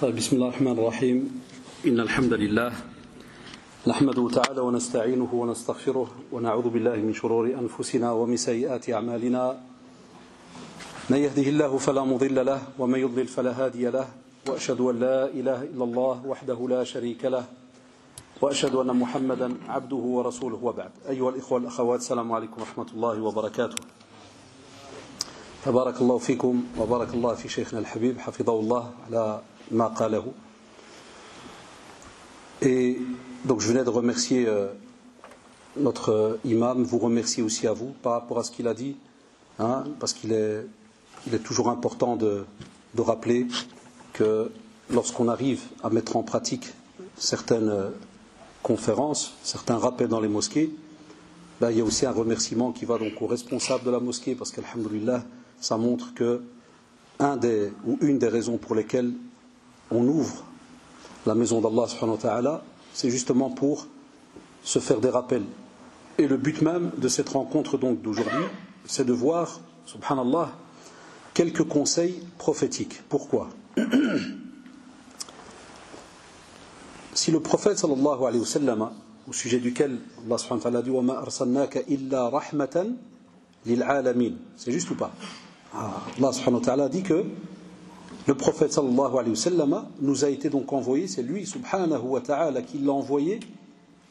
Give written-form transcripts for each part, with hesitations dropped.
طيب بسم الله الرحمن الرحيم إن الحمد لله نحمده تعالى ونستعينه ونستغفره ونعوذ بالله من شرور أنفسنا ومن سيئات أعمالنا من يهده الله فلا مضل له ومن يضلل فلا هادي له وأشهد أن لا إله إلا الله وحده لا شريك له وأشهد أن محمدا عبده ورسوله وبعد أيها الإخوة والأخوات السلام عليكم ورحمة الله وبركاته. فبارك الله فيكم وبارك الله في شيخنا الحبيب حفظه الله على ما قاله. Et donc je venais de remercier notre imam, vous remercier aussi à vous par rapport à ce qu'il a dit, hein, parce qu'il est toujours important de rappeler que lorsqu'on arrive à mettre en pratique certaines conférences, certains rappels dans les mosquées, ben, il y a aussi un remerciement qui va donc aux responsables de la mosquée, parce qu'alhamdoulilah, ça montre que une des raisons pour lesquelles on ouvre la maison d'Allah subhanahu wa ta'ala, c'est justement pour se faire des rappels. Et le but même de cette rencontre donc d'aujourd'hui, c'est de voir, subhanallah, quelques conseils prophétiques. Pourquoi? Si le prophète sallallahu alayhi wa sallam, au sujet duquel Allah subhanahu wa ta'ala dit وَمَا أَرْسَلْنَاكَ إِلَّا رَحْمَةً لِلْعَالَمِينَ, c'est juste ou pas? Allah subhanahu wa ta'ala dit que le prophète sallallahu alayhi wa sallam nous a été donc envoyé, c'est lui subhanahu wa ta'ala qui l'a envoyé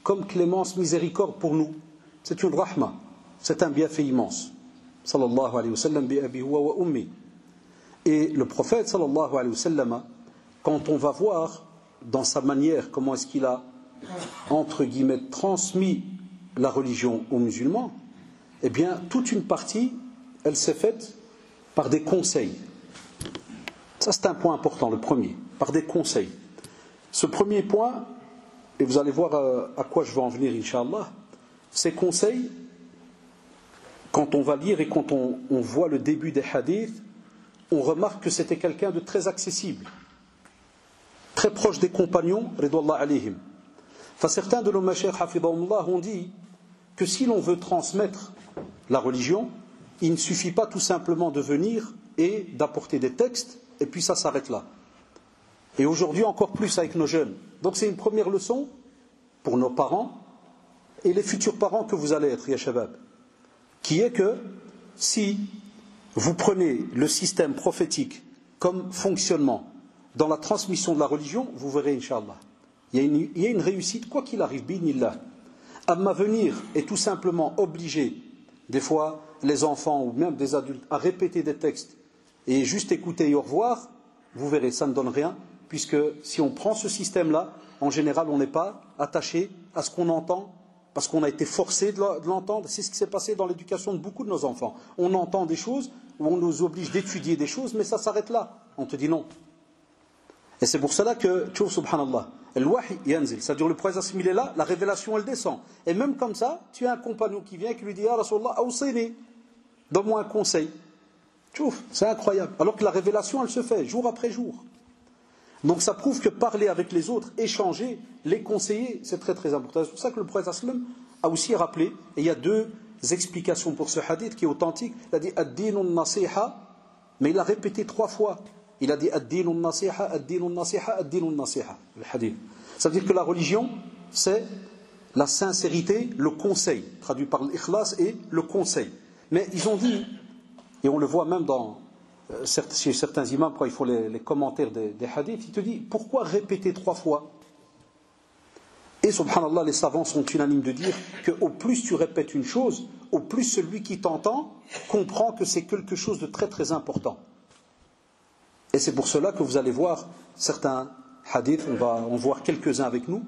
comme clémence, miséricorde pour nous. C'est une rahma, c'est un bienfait immense. Sallallahu alayhi wa sallam bi abi huwa wa ummi. Et le prophète sallallahu alayhi wa sallam, quand on va voir dans sa manière comment est-ce qu'il a entre guillemets transmis la religion aux musulmans, eh bien toute une partie elle s'est faite par des conseils. Ça c'est un point important, le premier, par des conseils. Ce premier point, et vous allez voir à quoi je vais en venir Inch'Allah, ces conseils, quand on va lire et quand on voit le début des hadiths, on remarque que c'était quelqu'un de très accessible, très proche des compagnons, ridwallah alayhim. Enfin, certains de nos mashayikh hafidhahumullah ont dit que si l'on veut transmettre la religion, il ne suffit pas tout simplement de venir et d'apporter des textes et puis ça s'arrête là. Et aujourd'hui encore plus avec nos jeunes. Donc c'est une première leçon pour nos parents et les futurs parents que vous allez être, ya shabab, qui est que si vous prenez le système prophétique comme fonctionnement dans la transmission de la religion, vous verrez Inch'Allah, il y a une réussite quoi qu'il arrive, bi'idhnillah. Amma venir et tout simplement obliger des fois les enfants ou même des adultes à répéter des textes et juste écouter et au revoir, vous verrez, ça ne donne rien, puisque si on prend ce système-là, en général, on n'est pas attaché à ce qu'on entend, parce qu'on a été forcé de l'entendre. C'est ce qui s'est passé dans l'éducation de beaucoup de nos enfants. On entend des choses, où on nous oblige d'étudier des choses, mais ça s'arrête là. On te dit non. Et c'est pour cela que, tchouf, subhanallah, al-wahi yanzil, c'est-à-dire le prophète il est là, la révélation elle descend. Et même comme ça, tu as un compagnon qui vient et qui lui dit « Ya Rasulallah, awsini, donne-moi un conseil ». Tchouf, c'est incroyable. Alors que la révélation elle se fait jour après jour. Donc ça prouve que parler avec les autres, échanger, les conseiller, c'est très très important. C'est pour ça que le prophète a aussi rappelé, et il y a deux explications pour ce hadith qui est authentique. Il a dit « ad-dinu nasiha », mais il a répété 3 fois. Il a dit ad-dinu nasiha, ad-dinu nasiha, ad-dinu nasiha, le hadith. Ça veut dire que la religion, c'est la sincérité, le conseil, traduit par l'ikhlas et le conseil. Mais ils ont dit, et on le voit même chez certains imams, quand ils font les commentaires des hadiths, ils te disent, pourquoi répéter 3 fois? Et subhanallah, les savants sont unanimes de dire qu'au plus tu répètes une chose, au plus celui qui t'entend comprend que c'est quelque chose de très très important. Et c'est pour cela que vous allez voir certains hadiths, on va en voir quelques-uns avec nous,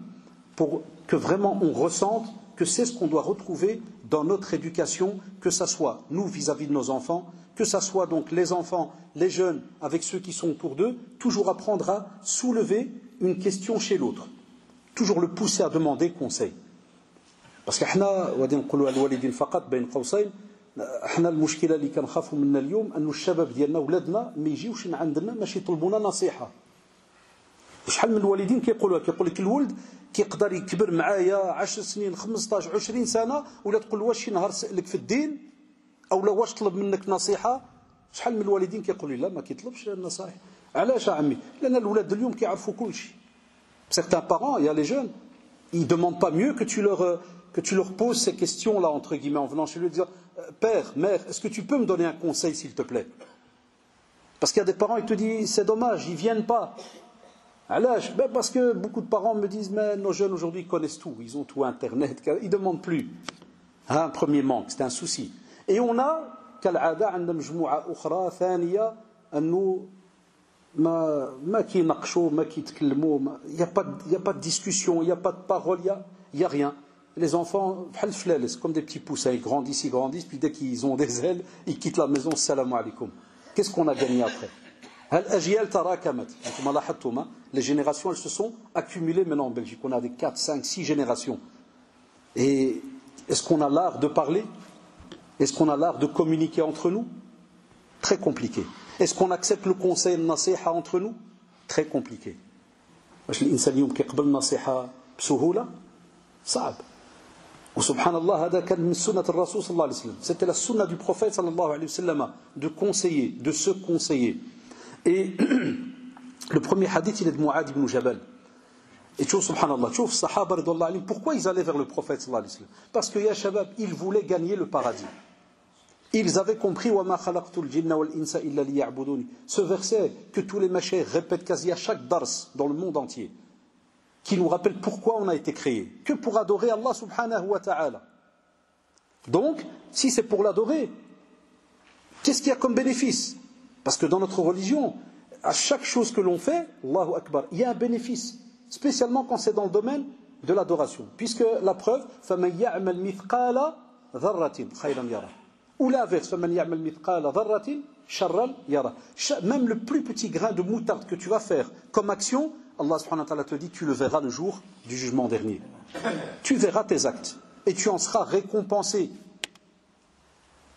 pour que vraiment on ressente que c'est ce qu'on doit retrouver dans notre éducation, que ça soit nous vis-à-vis de nos enfants, que ça soit donc les enfants, les jeunes, avec ceux qui sont autour d'eux, toujours apprendre à soulever une question chez l'autre. Toujours le pousser à demander conseil. Parce que احنا المشكله اللي كنخافوا منها اليوم انه الشباب ديالنا ولادنا ما يجيوش عندنا باش يطلبونا نصيحه. شحال من الوالدين كيقول لك الولد كيقدر يكبر معايا 10 سنين 15 20 سنه ولا تقول واش شي نهار سالك في الدين او لا واش طلب منك نصيحه. شحال من الوالدين كيقولوا لا ما كيطلبش النصائح. علاش يا عمي؟ لأن الأولاد اليوم كيعرفوا كل شيء. Certains parents, il y a les jeunes, ils ne demandent pas mieux que tu leur poses ces questions-là, entre guillemets, en venant chez lui et dire Père, mère, est-ce que tu peux me donner un conseil, s'il te plaît? Parce qu'il y a des parents, ils te disent c'est dommage, ils ne viennent pas. علاش؟ Parce que beaucoup de parents me disent mais nos jeunes aujourd'hui connaissent tout, ils ont tout Internet, ils ne demandent plus. Un premier manque, c'est un souci. Et on a, كالعادة, عندنا مجموعة أخرى ثانية أنه ما كيناقشوا ما كيتكلموا il n'y a pas de discussion, il n'y a pas de parole, il y a rien. Les enfants بحال الفلالس comme des petits poussins, ils grandissent puis dès qu'ils ont des ailes ils quittent la maison salam alaikum. Qu'est-ce qu'on a gagné après? الأجيال تراكمت. كما لاحظتم les générations elles se sont accumulées maintenant en Belgique, on a des 4, 5, 6 générations. Et est-ce qu'on a l'art de parler? Est-ce qu'on a l'art de communiquer entre nous? Très compliqué. Est-ce qu'on accepte le conseil de nasiha entre nous? Très compliqué. واش الإنسان اليوم كيقبل النصيحة بسهولة؟ صعب. وسبحان الله هذا كان من سنة الرسول صلى الله عليه وسلم. C'était la sunna du prophète صلى الله عليه وسلم de conseiller, de se conseiller. Et le premier hadith il est de Mu'adh ibn Jabal. Et tu vois, subhanallah, tu vois, sahaba radhiyallahu anhum, pourquoi ils allaient vers le prophète sallallahu alayhi wa sallam? Parce que ya shabab, ils voulaient gagner le paradis. Ils avaient compris wa ma khalaqtul jinna wal insa illa liya'buduni. Ce verset que tous les mashayikh répètent quasi à chaque dars dans le monde entier, qui nous rappelle pourquoi on a été créé, que pour adorer Allah subhanahu wa ta'ala. Donc, si c'est pour l'adorer, qu'est-ce qu'il y a comme bénéfice? Parce que dans notre religion, à chaque chose que l'on fait, Allahu Akbar, il y a un bénéfice, spécialement quand c'est dans le domaine de l'adoration. Puisque la preuve, فَمَنْ يَعْمَلْ مِثْقَالَ ذَرَّةٍ خَيْرًا يَرَى. Ou l'inverse, فَمَنْ يَعْمَلْ مِثْقَالَ ذَرَّةٍ شَرًّا يَرَى. Même le plus petit grain de moutarde que tu vas faire comme action, Allah subhanahu wa ta'ala te dit, tu le verras le jour du jugement dernier. Tu verras tes actes et tu en seras récompensé.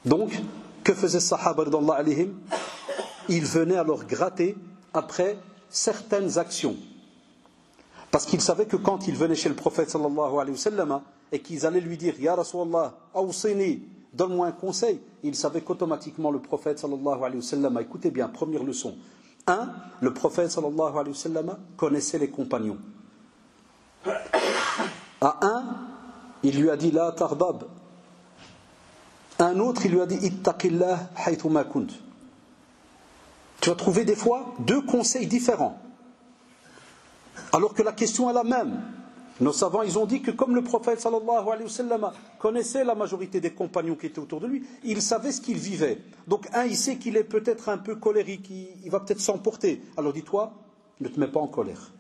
Donc, que faisaient les sahaba radhiyallahu alayhim? Ils venaient alors gratter après certaines actions. Parce qu'ils savaient que quand ils venaient chez le prophète sallallahu alayhi wa sallam et qu'ils allaient lui dire Ya Rasulallah, awsini, donne-moi un conseil, ils savaient qu'automatiquement le prophète sallallahu alayhi wa sallam, écoutez bien, première leçon. Le prophète sallallahu alayhi wa sallam connaissait les compagnons. Il lui a dit La tardab. Un autre, il lui a dit Ittaqillah haythuma kunt. Tu vas trouver des fois deux conseils différents. Alors que la question est la même. Nos savants, ils ont dit que comme le prophète sallallahu alayhi wa sallam connaissait la majorité des compagnons qui étaient autour de lui, il savait ce qu'il vivait. Donc il sait qu'il est peut-être un peu colérique, il va peut-être s'emporter. Alors dis-toi, ne te mets pas en colère.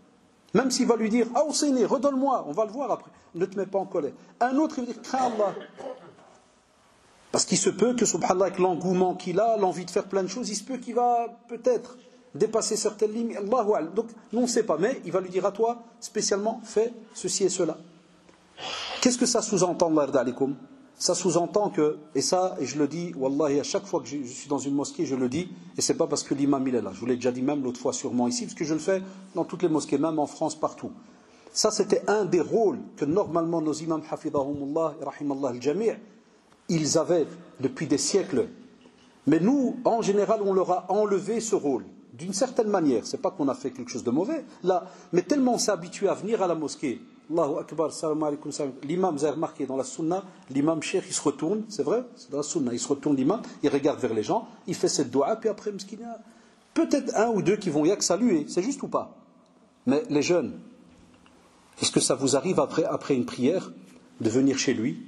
Même s'il va lui dire « Ah, Ousseini, redonne-moi », on va le voir après. Ne te mets pas en colère. Un autre, il va dire « Crains Allah ». Parce qu'il se peut que, subhanallah, avec l'engouement qu'il a, l'envie de faire plein de choses, il se peut qu'il va peut-être dépasser certaines limites. Allahu a'lam. Donc, nous on ne sait pas, mais il va lui dire à toi, spécialement, fais ceci et cela. Qu'est-ce que ça sous-entend, Allah alaikum? Ça sous-entend que, et je le dis, wallahi, à chaque fois que je suis dans une mosquée, je le dis, et c'est pas parce que l'imam il est là. Je vous l'ai déjà dit même l'autre fois sûrement ici, parce que je le fais dans toutes les mosquées, même en France, partout. Ça, c'était un des rôles que normalement nos imams, hafidahumullah, rahimallah al-jami', ils avaient depuis des siècles. Mais nous, en général, on leur a enlevé ce rôle. D'une certaine manière. C'est pas qu'on a fait quelque chose de mauvais, là. Mais tellement on s'est habitué à venir à la mosquée. Allahu Akbar, salam alaikum, salam. L'imam, vous avez remarqué, dans la sunna, l'imam cheikh, il se retourne, c'est vrai, c'est dans la sunna, il se retourne l'imam, il regarde vers les gens, il fait cette doua, puis après, il y a peut-être un ou deux qui vont y que saluer, c'est juste ou pas? Mais les jeunes, est-ce que ça vous arrive après une prière, de venir chez lui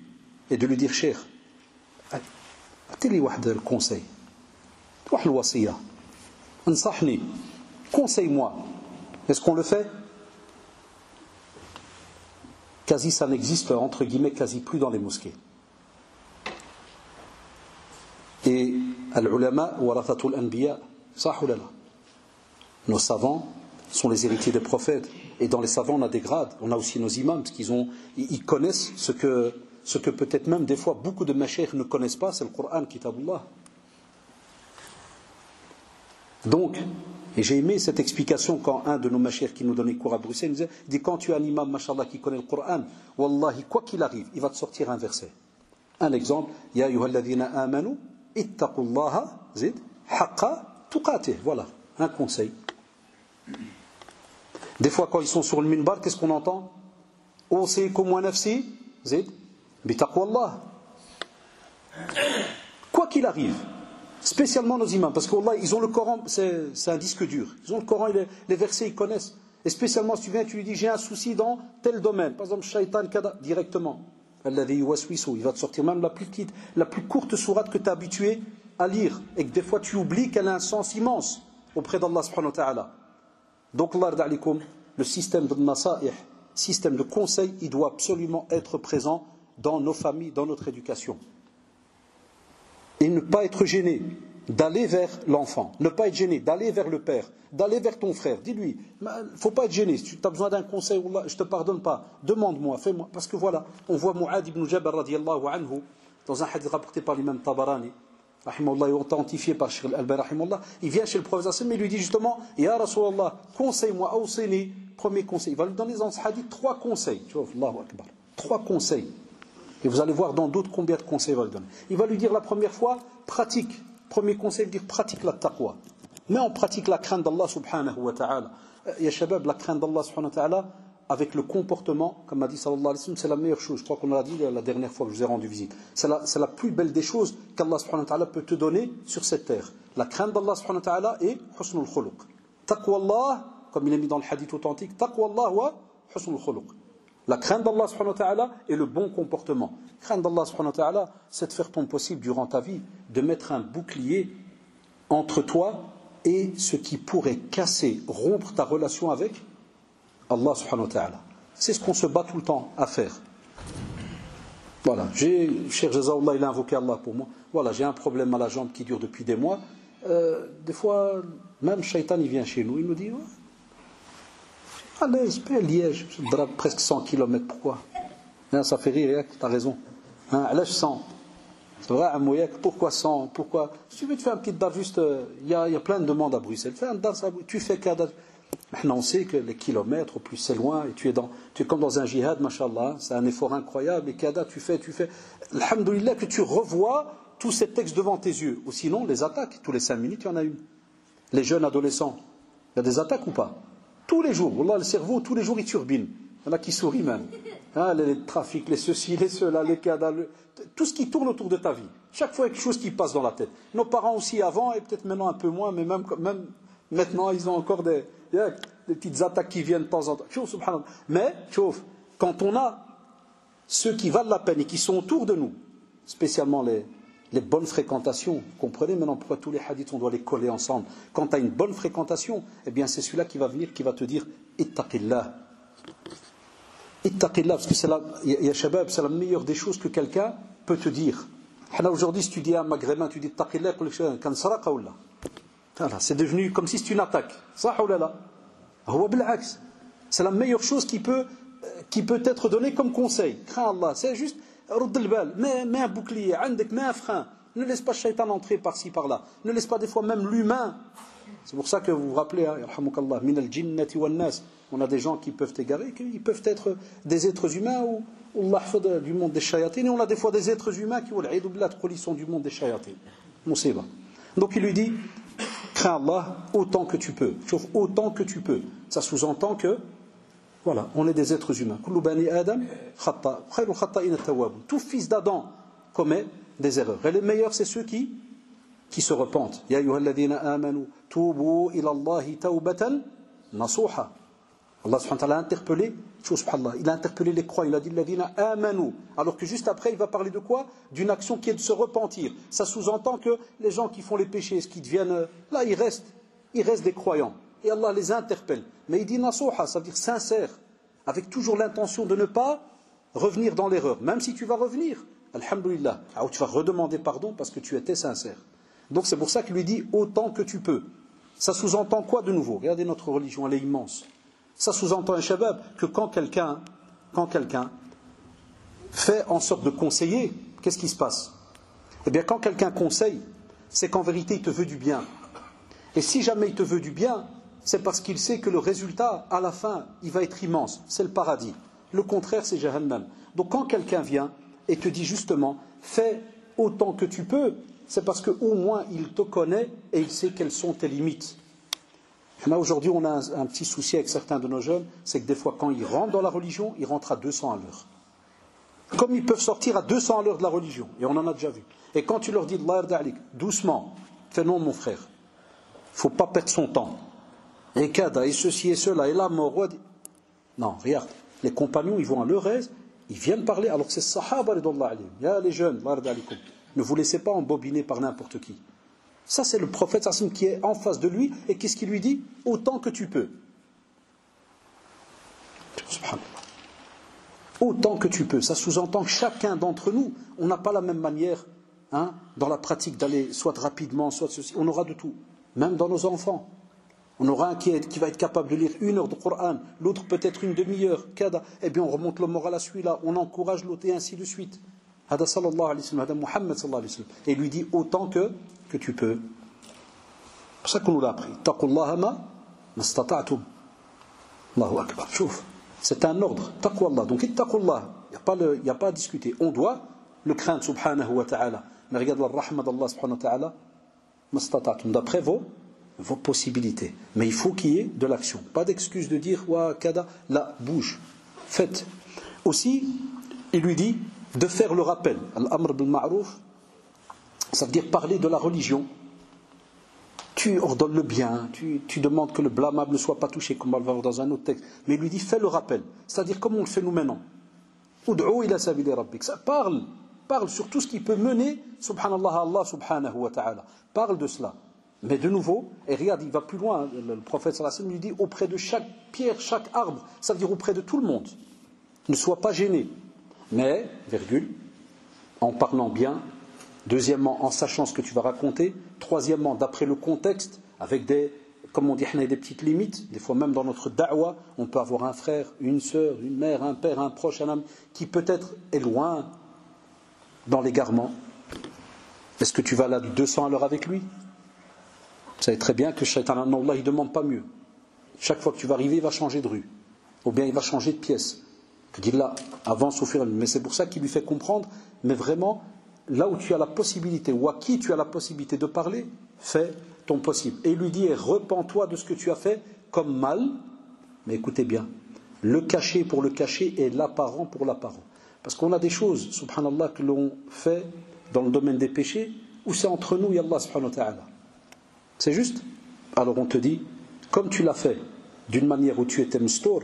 et de lui dire, cheikh, أعطيني واحد الكونساي واحد الوصية انصحني conseille-moi. Est-ce qu'on le fait? Quasi ça n'existe entre guillemets quasi plus dans les mosquées. Et al-ulama warathatul anbiya, sah ou la la. Nos savants sont les héritiers des prophètes, et dans les savants on a des grades, on a aussi nos imams parce ils connaissent ce que peut-être même des fois beaucoup de mashayikh ne connaissent pas, c'est le Coran, Kitabullah. Donc, et j'ai aimé cette explication quand un de nos mashayikh qui nous donnait cours à Bruxelles nous dit quand tu as un imam, mashallah, qui connaît le Coran, wallahi, quoi qu'il arrive, il va te sortir un verset. Un exemple, Ya ayyuhalladhina amanu, ittaqullaha, zid, haqqa tuqatih. Voilà, un conseil. Des fois, quand ils sont sur le minbar, qu'est-ce qu'on entend? Awsikum wa nafsi, zid, bitaqwallah. Quoi qu'il arrive, spécialement nos imams, parce qu'Allah, ils ont le Coran, c'est un disque dur. Ils ont le Coran, les versets, ils connaissent. Et spécialement, si tu viens, tu lui dis, j'ai un souci dans tel domaine. Par exemple, shaitan, kada, directement. Alladhi yuwaswisu, il va te sortir même la plus petite, la plus courte sourate que tu es habitué à lire. Et que des fois, tu oublies qu'elle a un sens immense auprès d'Allah subhanahu wa ta'ala. Donc, Allah rada'alikum, le système de nasa'ih, système de conseil, il doit absolument être présent dans nos familles, dans notre éducation. Et ne pas être gêné d'aller vers l'enfant, ne pas être gêné d'aller vers le père, d'aller vers ton frère. Dis-lui, il ne faut pas être gêné. Si tu as besoin d'un conseil, je ne te pardonne pas. Demande-moi, fais-moi. Parce que voilà, on voit Mu'ad ibn Jabal radiallahu anhu, dans un hadith rapporté par l'imam Tabarani, rahimahullah, et authentifié par Cheikh Al-Albani, rahimahullah, il vient chez le prophète, mais il lui dit justement, Ya Rasulallah, conseille-moi, awsini, premier conseil. Il va lui donner dans ce hadith 3 conseils. Tu vois, Allahu Akbar. 3 conseils. Et vous allez voir dans d'autres combien de conseils il va lui donner. Il va lui dire la première fois, pratique. Premier conseil, dire pratique la taqwa. Mais on pratique la crainte d'Allah subhanahu wa ta'ala. Ya shabab, la crainte d'Allah subhanahu wa ta'ala, avec le comportement, comme a dit sallallahu alayhi wa sallam, c'est la meilleure chose. Je crois qu'on l'a dit la dernière fois que je vous ai rendu visite. C'est la plus belle des choses qu'Allah subhanahu wa ta'ala peut te donner sur cette terre. La crainte d'Allah subhanahu wa ta'ala et husnul khuluq. Taqwa Allah, comme il est mis dans le hadith authentique, taqwa Allah wa husnul khuluq. La crainte d'Allah subhanahu wa ta'ala et le bon comportement. La crainte d'Allah subhanahu wa ta'ala, c'est de faire ton possible durant ta vie, de mettre un bouclier entre toi et ce qui pourrait casser, rompre ta relation avec Allah subhanahu wa ta'ala. C'est ce qu'on se bat tout le temps à faire. Voilà, Cheikh Jazaoullah, il a invoqué Allah pour moi. Voilà, j'ai un problème à la jambe qui dure depuis des mois. Des fois, même Shaitan, il vient chez nous, il nous dit... Allez, je paie Liège, je drape presque 100 km, pourquoi? Ça fait rire, tu as raison. Allez, 100. C'est vrai, à Mouyek, pourquoi 100? Pourquoi? Si tu veux te faire un petit dar, juste, il y a plein de demandes à Bruxelles. Fais un dar, tu fais qu'à. Maintenant, on sait que les kilomètres, au plus c'est loin, et tu es comme dans un jihad, mashallah, c'est un effort incroyable, et qu'à tu fais. Alhamdoulilah, que tu revois tous ces textes devant tes yeux. Ou sinon, les attaques, tous les 5 minutes, il y en a une. Les jeunes adolescents, il y a des attaques ou pas? Tous les jours, Wallah, le cerveau, tous les jours, il turbine. Il y en a qui sourient même. Les trafics, les ceci, les cela, les cadavres, tout ce qui tourne autour de ta vie. Chaque fois, il y a quelque chose qui passe dans la tête. Nos parents aussi avant, et peut-être maintenant un peu moins, mais même maintenant, ils ont encore des petites attaques qui viennent de temps en temps. Subhanallah. Mais, quand on a ceux qui valent la peine et qui sont autour de nous, spécialement les bonnes fréquentations, vous comprenez maintenant pourquoi tous les hadiths on doit les coller ensemble. Quand tu as une bonne fréquentation, eh bien c'est celui-là qui va venir, qui va te dire ittaqillah. Ittaqillah, parce que c'est la meilleure des choses que quelqu'un peut te dire. Aujourd'hui, si tu dis à un maghrébin, tu dis ittaqillah, c'est devenu comme si c'était une attaque. C'est la meilleure chose qui peut être donnée comme conseil. Crains Allah, c'est juste mets un bouclier, mets un frein. Ne laisse pas le shaitan entrer par-ci, par-là. Ne laisse pas des fois même l'humain. C'est pour ça que vous vous rappelez, min al-jinnati wan nas. On a des gens qui peuvent égarer, qui peuvent être des êtres humains ou Allah du monde des shayatines. Et on a des fois des êtres humains qui sont du monde des shayatines. Musiba. Donc il lui dit, crains Allah autant que tu peux. Sauf autant que tu peux. Ça sous-entend que voilà, on est des êtres humains. Tout fils d'Adam commet des erreurs. Et les meilleurs, c'est ceux qui se repentent. Ya ayyuhalladhina amanu tubu ila Allahi tawbatan nasuha. Allah subhanahu wa ta'ala a interpellé, il a interpellé les croyants, il a dit alladhina amanu. Alors que juste après, il va parler de quoi? D'une action qui est de se repentir. Ça sous-entend que les gens qui font les péchés, ce qui deviennent là, ils restent des croyants. Et Allah les interpelle. Mais il dit nasuha, ça veut dire sincère, avec toujours l'intention de ne pas revenir dans l'erreur. Même si tu vas revenir, alhamdoulilah, alors tu vas redemander pardon parce que tu étais sincère. Donc c'est pour ça qu'il lui dit autant que tu peux. Ça sous-entend quoi de nouveau? Regardez notre religion, elle est immense. Ça sous-entend un shabab que quand quelqu'un fait en sorte de conseiller, qu'est-ce qui se passe? Eh bien quand quelqu'un conseille, c'est qu'en vérité il te veut du bien. Et si jamais il te veut du bien, c'est parce qu'il sait que le résultat, à la fin, il va être immense. C'est le paradis. Le contraire, c'est Jahannam. Donc quand quelqu'un vient et te dit justement, fais autant que tu peux, c'est parce qu'au moins il te connaît et il sait quelles sont tes limites. Aujourd'hui, on a un petit souci avec certains de nos jeunes, c'est que des fois, quand ils rentrent dans la religion, ils rentrent à 200 à l'heure. Comme ils peuvent sortir à 200 à l'heure de la religion, et on en a déjà vu. Et quand tu leur dis, doucement, fais non, mon frère, il ne faut pas perdre son temps. Et kada, et ceci et cela, et la mort. Non, regarde, les compagnons, ils vont à leur aise, ils viennent parler, alors que c'est sahaba, les jeunes, ne vous laissez pas embobiner par n'importe qui. Ça, c'est le prophète qui est en face de lui, et qu'est-ce qu'il lui dit? Autant que tu peux. Subhanallah. Autant que tu peux. Ça sous-entend que chacun d'entre nous, on n'a pas la même manière dans la pratique d'aller soit rapidement, soit ceci. On aura de tout. Même dans nos enfants. On aura un qui va être capable de lire 1 heure de Coran, l'autre peut-être une demi-heure. Eh bien, on remonte le moral à celui-là, on encourage l'autre et ainsi de suite. Hada sallallahu alayhi wa sallam, hada Muhammad sallallahu alayhi wa sallam. Et il lui dit autant que tu peux. C'est pour ça qu'on nous l'a appris. Taqullaha ma mastata'tum. Allahu akbar. Chouf. C'est un ordre. Taqwallah. Donc, ittaqullah. Il n'y a pas à discuter. On doit le craindre, subhanahu wa ta'ala. Mais regarde la rahma d'Allah, subhanahu wa ta'ala. Mastata'tum. D'après vos possibilités. Mais il faut qu'il y ait de l'action. Pas d'excuse de dire, wa kada, là, bouge. Faites. Aussi, il lui dit de faire le rappel. Al-amr bil ma'rouf, ça veut dire parler de la religion. Tu ordonnes le bien, tu demandes que le blâmable ne soit pas touché, comme on va le voir dans un autre texte. Mais il lui dit, fais le rappel. C'est-à-dire, comme on le fait nous maintenant. Ud'u ila sabili rabbik. Ça parle sur tout ce qui peut mener, subhanallah, Allah subhanahu wa ta'ala. Parle de cela. Mais de nouveau, et regarde, il va plus loin, le prophète sallallahu alayhi wa sallam lui dit, auprès de chaque pierre, chaque arbre, ça veut dire auprès de tout le monde. Ne sois pas gêné. Mais, virgule, en parlant bien. Deuxièmement, en sachant ce que tu vas raconter. Troisièmement, d'après le contexte, avec comme on dit, des petites limites. Des fois même dans notre da'wa, on peut avoir un frère, une sœur, une mère, un père, un proche, un ami, qui peut-être est loin dans l'égarement. Est-ce que tu vas là du 200 à l'heure avec lui? Vous savez très bien que Shaitan Allah, il ne demande pas mieux. Chaque fois que tu vas arriver, il va changer de rue. Ou bien il va changer de pièce. Tu dis là, avance au fur et à mesure. Mais c'est pour ça qu'il lui fait comprendre, mais vraiment, là où tu as la possibilité, ou à qui tu as la possibilité de parler, fais ton possible. Et il lui dit, repens-toi de ce que tu as fait comme mal. Mais écoutez bien, le cacher pour le cacher et l'apparent pour l'apparent. Parce qu'on a des choses, subhanallah, que l'on fait dans le domaine des péchés, où c'est entre nous et Allah subhanahu wa ta'ala. C'est juste? Alors on te dit, comme tu l'as fait d'une manière où tu étais mstour,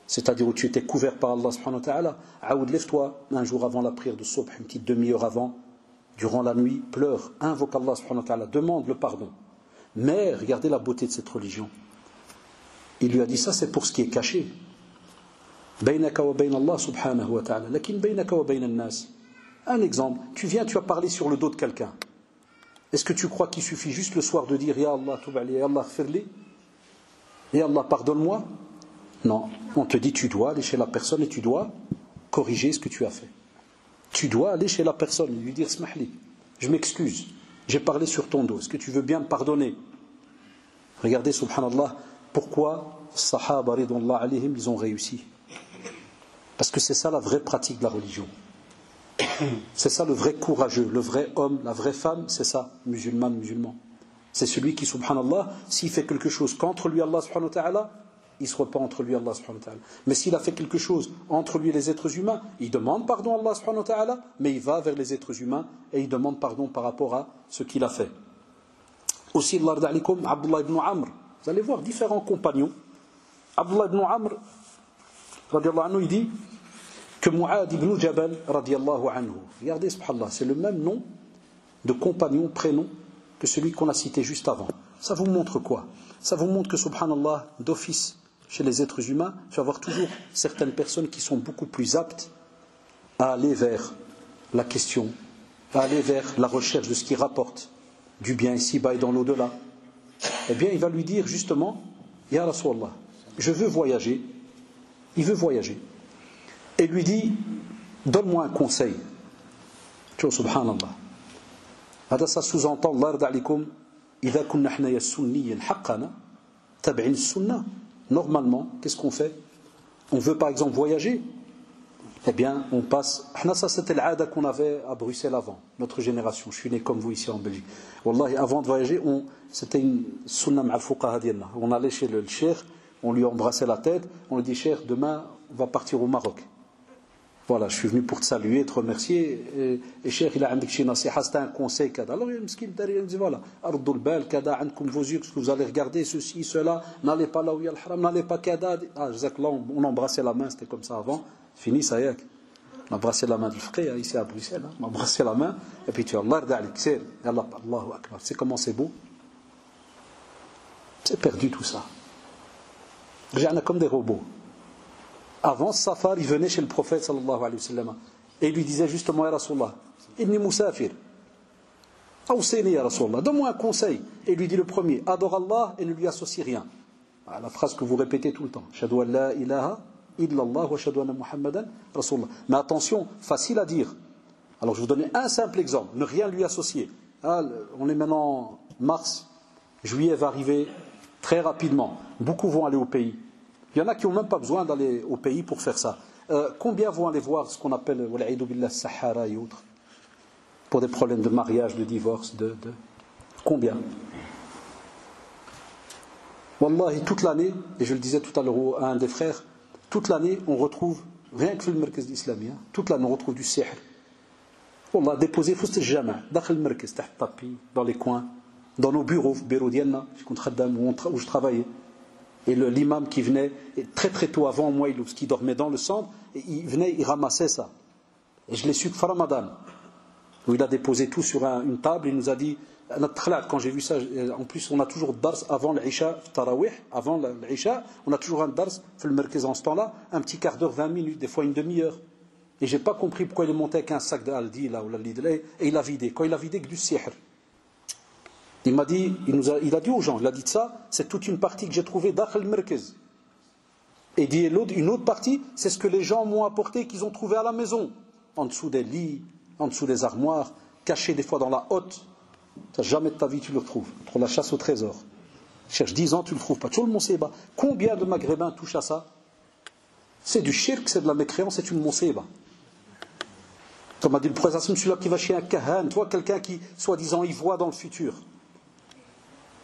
c'est-à-dire où tu étais couvert par Allah subhanahu wa ta'ala, aoud, lève-toi un jour avant la prière de subh, une petite demi-heure avant, durant la nuit, pleure, invoque Allah subhanahu wa ta'ala, demande le pardon. Mais regardez la beauté de cette religion. Il lui a dit ça, c'est pour ce qui est caché. Baynaka wa bayna Allah subhanahu wa ta'ala, lakin baynaka wa bayna an-nas. Un exemple, tu viens, tu as parlé sur le dos de quelqu'un. Est-ce que tu crois qu'il suffit juste le soir de dire Ya Allah tub ali, Ya Allah firli, Ya Allah pardonne-moi? Non, on te dit tu dois aller chez la personne et tu dois corriger ce que tu as fait. Tu dois aller chez la personne et lui dire Smahli, je m'excuse, j'ai parlé sur ton dos, est-ce que tu veux bien me pardonner? Regardez subhanallah, pourquoi Sahaba ridwanullah alayhim, ils ont réussi. Parce que c'est ça la vraie pratique de la religion. C'est ça le vrai courageux, le vrai homme, la vraie femme, c'est ça, musulman. C'est celui qui, subhanallah, s'il fait quelque chose contre lui Allah subhanahu wa ta'ala, il se repent entre lui Allah subhanahu wa ta'ala. Mais s'il a fait quelque chose entre lui et les êtres humains, il demande pardon à Allah subhanahu wa ta'ala, mais il va vers les êtres humains et il demande pardon par rapport à ce qu'il a fait. Aussi, Allah rada'alikum, Abdullah ibn Amr. Vous allez voir différents compagnons. Abdullah ibn Amr, radiallahu anhu, il dit que Mu'ad ibn Jabal, radiallahu anhu. Regardez, subhanallah, c'est le même nom de compagnon, prénom, que celui qu'on a cité juste avant. Ça vous montre quoi? Ça vous montre que, subhanallah, d'office, chez les êtres humains, tu vas avoir toujours certaines personnes qui sont beaucoup plus aptes à aller vers la question, à aller vers la recherche de ce qui rapporte du bien ici-bas et dans l'au-delà. Eh bien, il va lui dire justement, Ya Rasulallah, je veux voyager. Il veut voyager. Et lui dit, donne-moi un conseil. Tu vois, subhanallah. Hada, ça sous-entend, Allah rada'alikum, idha kunna hnaya sunniyan haqqana, tab'in sunnah. Normalement, qu'est-ce qu'on fait? On veut par exemple voyager. eh bien, on passe. Ça, c'était l'ada qu'on avait à Bruxelles avant, notre génération. Je suis né comme vous ici en Belgique. Wallahi, avant de voyager, c'était une sunna ma'al fuqaha dialna. On allait chez le cheikh, on lui embrassait la tête, on lui dit cheikh, demain, on va partir au Maroc. Voilà, je suis venu pour te saluer, te remercier. Et cheikh, il a un nasiha, c'était un conseil. Alors, il me dit voilà, ardul bal, kada, ankum vos yeux, que vous allez regarder, ceci, cela, n'allez pas là où il y a le haram, n'allez pas kada. Ah, on embrassait la main, c'était comme ça avant. Fini, ça y est. On a embrassé la main du frère ici à Bruxelles. On a embrassé la main. Et puis tu as Allah Ardalik. C'est Allah, Allahu Akbar. C'est comment c'est beau. C'est perdu tout ça. On a comme des robots. Avant, Safar, il venait chez le prophète sallallahu alayhi wa sallam. Et il lui disait justement, Ya Rasulallah, Inni Musafir. Awsini Ya Rasulallah. Donne-moi un conseil. Et il lui dit le premier, adore Allah et ne lui associe rien. Voilà, la phrase que vous répétez tout le temps. Shahadu an la ilaha illallah wa shahadu anna Muhammadan Rasulullah. Mais attention, facile à dire. Alors je vais vous donner un simple exemple, ne rien lui associer. Ah, on est maintenant mars, juillet va arriver très rapidement. Beaucoup vont aller au pays. Il y en a qui n'ont même pas besoin d'aller au pays pour faire ça. Combien vont aller voir ce qu'on appelle wal'aïdu billah Sahara et autres pour des problèmes de mariage, de divorce, combien? Wallahi, toute l'année, et je le disais tout à l'heure à un des frères, toute l'année, on retrouve, rien que le Merkez islami, toute l'année, on retrouve du sihr. Wallah, déposé, il faut se jamais, dans le Merkez, dans les coins, dans nos bureaux, bureau d'Yenna, où je travaillais. Et l'imam qui venait, très très tôt avant moi, qui dormait dans le centre, il venait, il ramassait ça. Et je l'ai su que Ramadan, où il a déposé tout sur une table, il nous a dit, quand j'ai vu ça, en plus on a toujours dars avant l'Isha, Tarawih, avant l'Isha, on a toujours un dars, fait le Merkez en ce temps-là, un petit quart d'heure, 20 minutes, des fois une demi-heure. Et j'ai pas compris pourquoi il est monté avec un sac de Aldi, là, ou la Lidl, et il a vidé. Quand il a vidé, que du sihr. Il m'a dit, il a dit aux gens, il a dit ça, c'est toute une partie que j'ai trouvée d'Akhel Merkez. Et dit une autre partie, c'est ce que les gens m'ont apporté, qu'ils ont trouvé à la maison, en dessous des lits, en dessous des armoires, caché des fois dans la hotte. Ça, jamais de ta vie tu le retrouves. Pour la chasse au trésor. Cherche 10 ans, tu ne le trouves pas. Tout le monséba. Combien de maghrébins touchent à ça? C'est du shirk, c'est de la mécréance, c'est une monséba. Comme a dit le prophète, celui-là qui va chez un kahan, toi, quelqu'un qui, soi-disant, y voit dans le futur.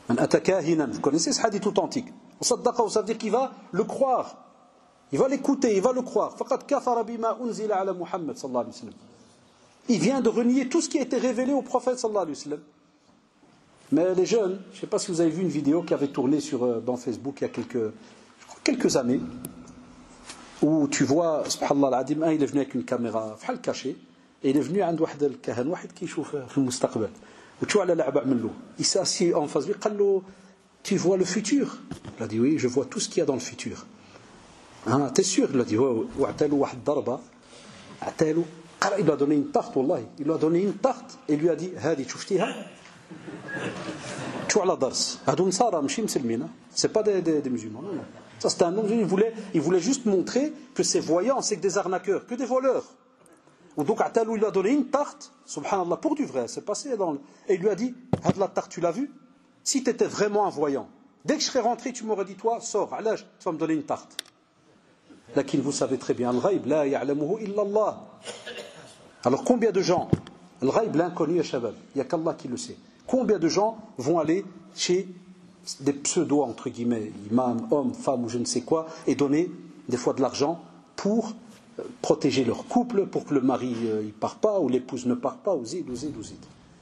Un atakahinan. Vous connaissez ce hadith authentique. Ça veut dire qu'il va le croire. Il va l'écouter, il va le croire. Faqad kafara bima unzila ala Muhammad sallallahu alayhi wa sallam. Il vient de renier tout ce qui a été révélé au prophète sallallahu alayhi wa sallam. Mais les jeunes, je ne sais pas si vous avez vu une vidéo qui avait tourné dans Facebook il y a quelques années, où tu vois, subhanallah al-adim, il est venu avec une caméra cachée, et il est venu à un واحد الكهن واحد qui يشوف في المستقبل. وتشو على لعبة عملوا. Il s'est assis en face de lui, قال له, tu vois le futur? Il a dit oui, je vois tout ce qu'il y a dans le futur. Ah, t'es sûr? Il a dit oui, وعطاله واحد ضربة, عطاله. Il lui a donné une tarte, wallahi. Il lui a donné une tarte et lui a dit هذه شفتيها؟ شو على درس؟ هادو نصارى ماشي مسلمين. C'est pas des musulmans, non, non. Ça c'était un homme, il voulait juste montrer que ces voyants, c'est que des arnaqueurs, que des voleurs. Donc Atalou, il lui a donné une tarte, subhanallah, pour du vrai, c'est passé dans et il lui a dit, had la tarte, tu l'as vue? Si tu étais vraiment un voyant, dès que je serais rentré, tu m'aurais dit, toi, sors, allez, tu vas me donner une tarte. Lakin vous savez très bien, al-ghaib, la ya'lamuhu illa Allah. Alors combien de gens, al-ghaib, l'inconnu à Shabab, il n'y a qu'Allah qui le sait. Combien de gens vont aller chez des pseudos, entre guillemets, imams, hommes, femmes ou je ne sais quoi, et donner des fois de l'argent pour protéger leur couple, pour que le mari ne part pas, ou l'épouse ne part pas, ou zid.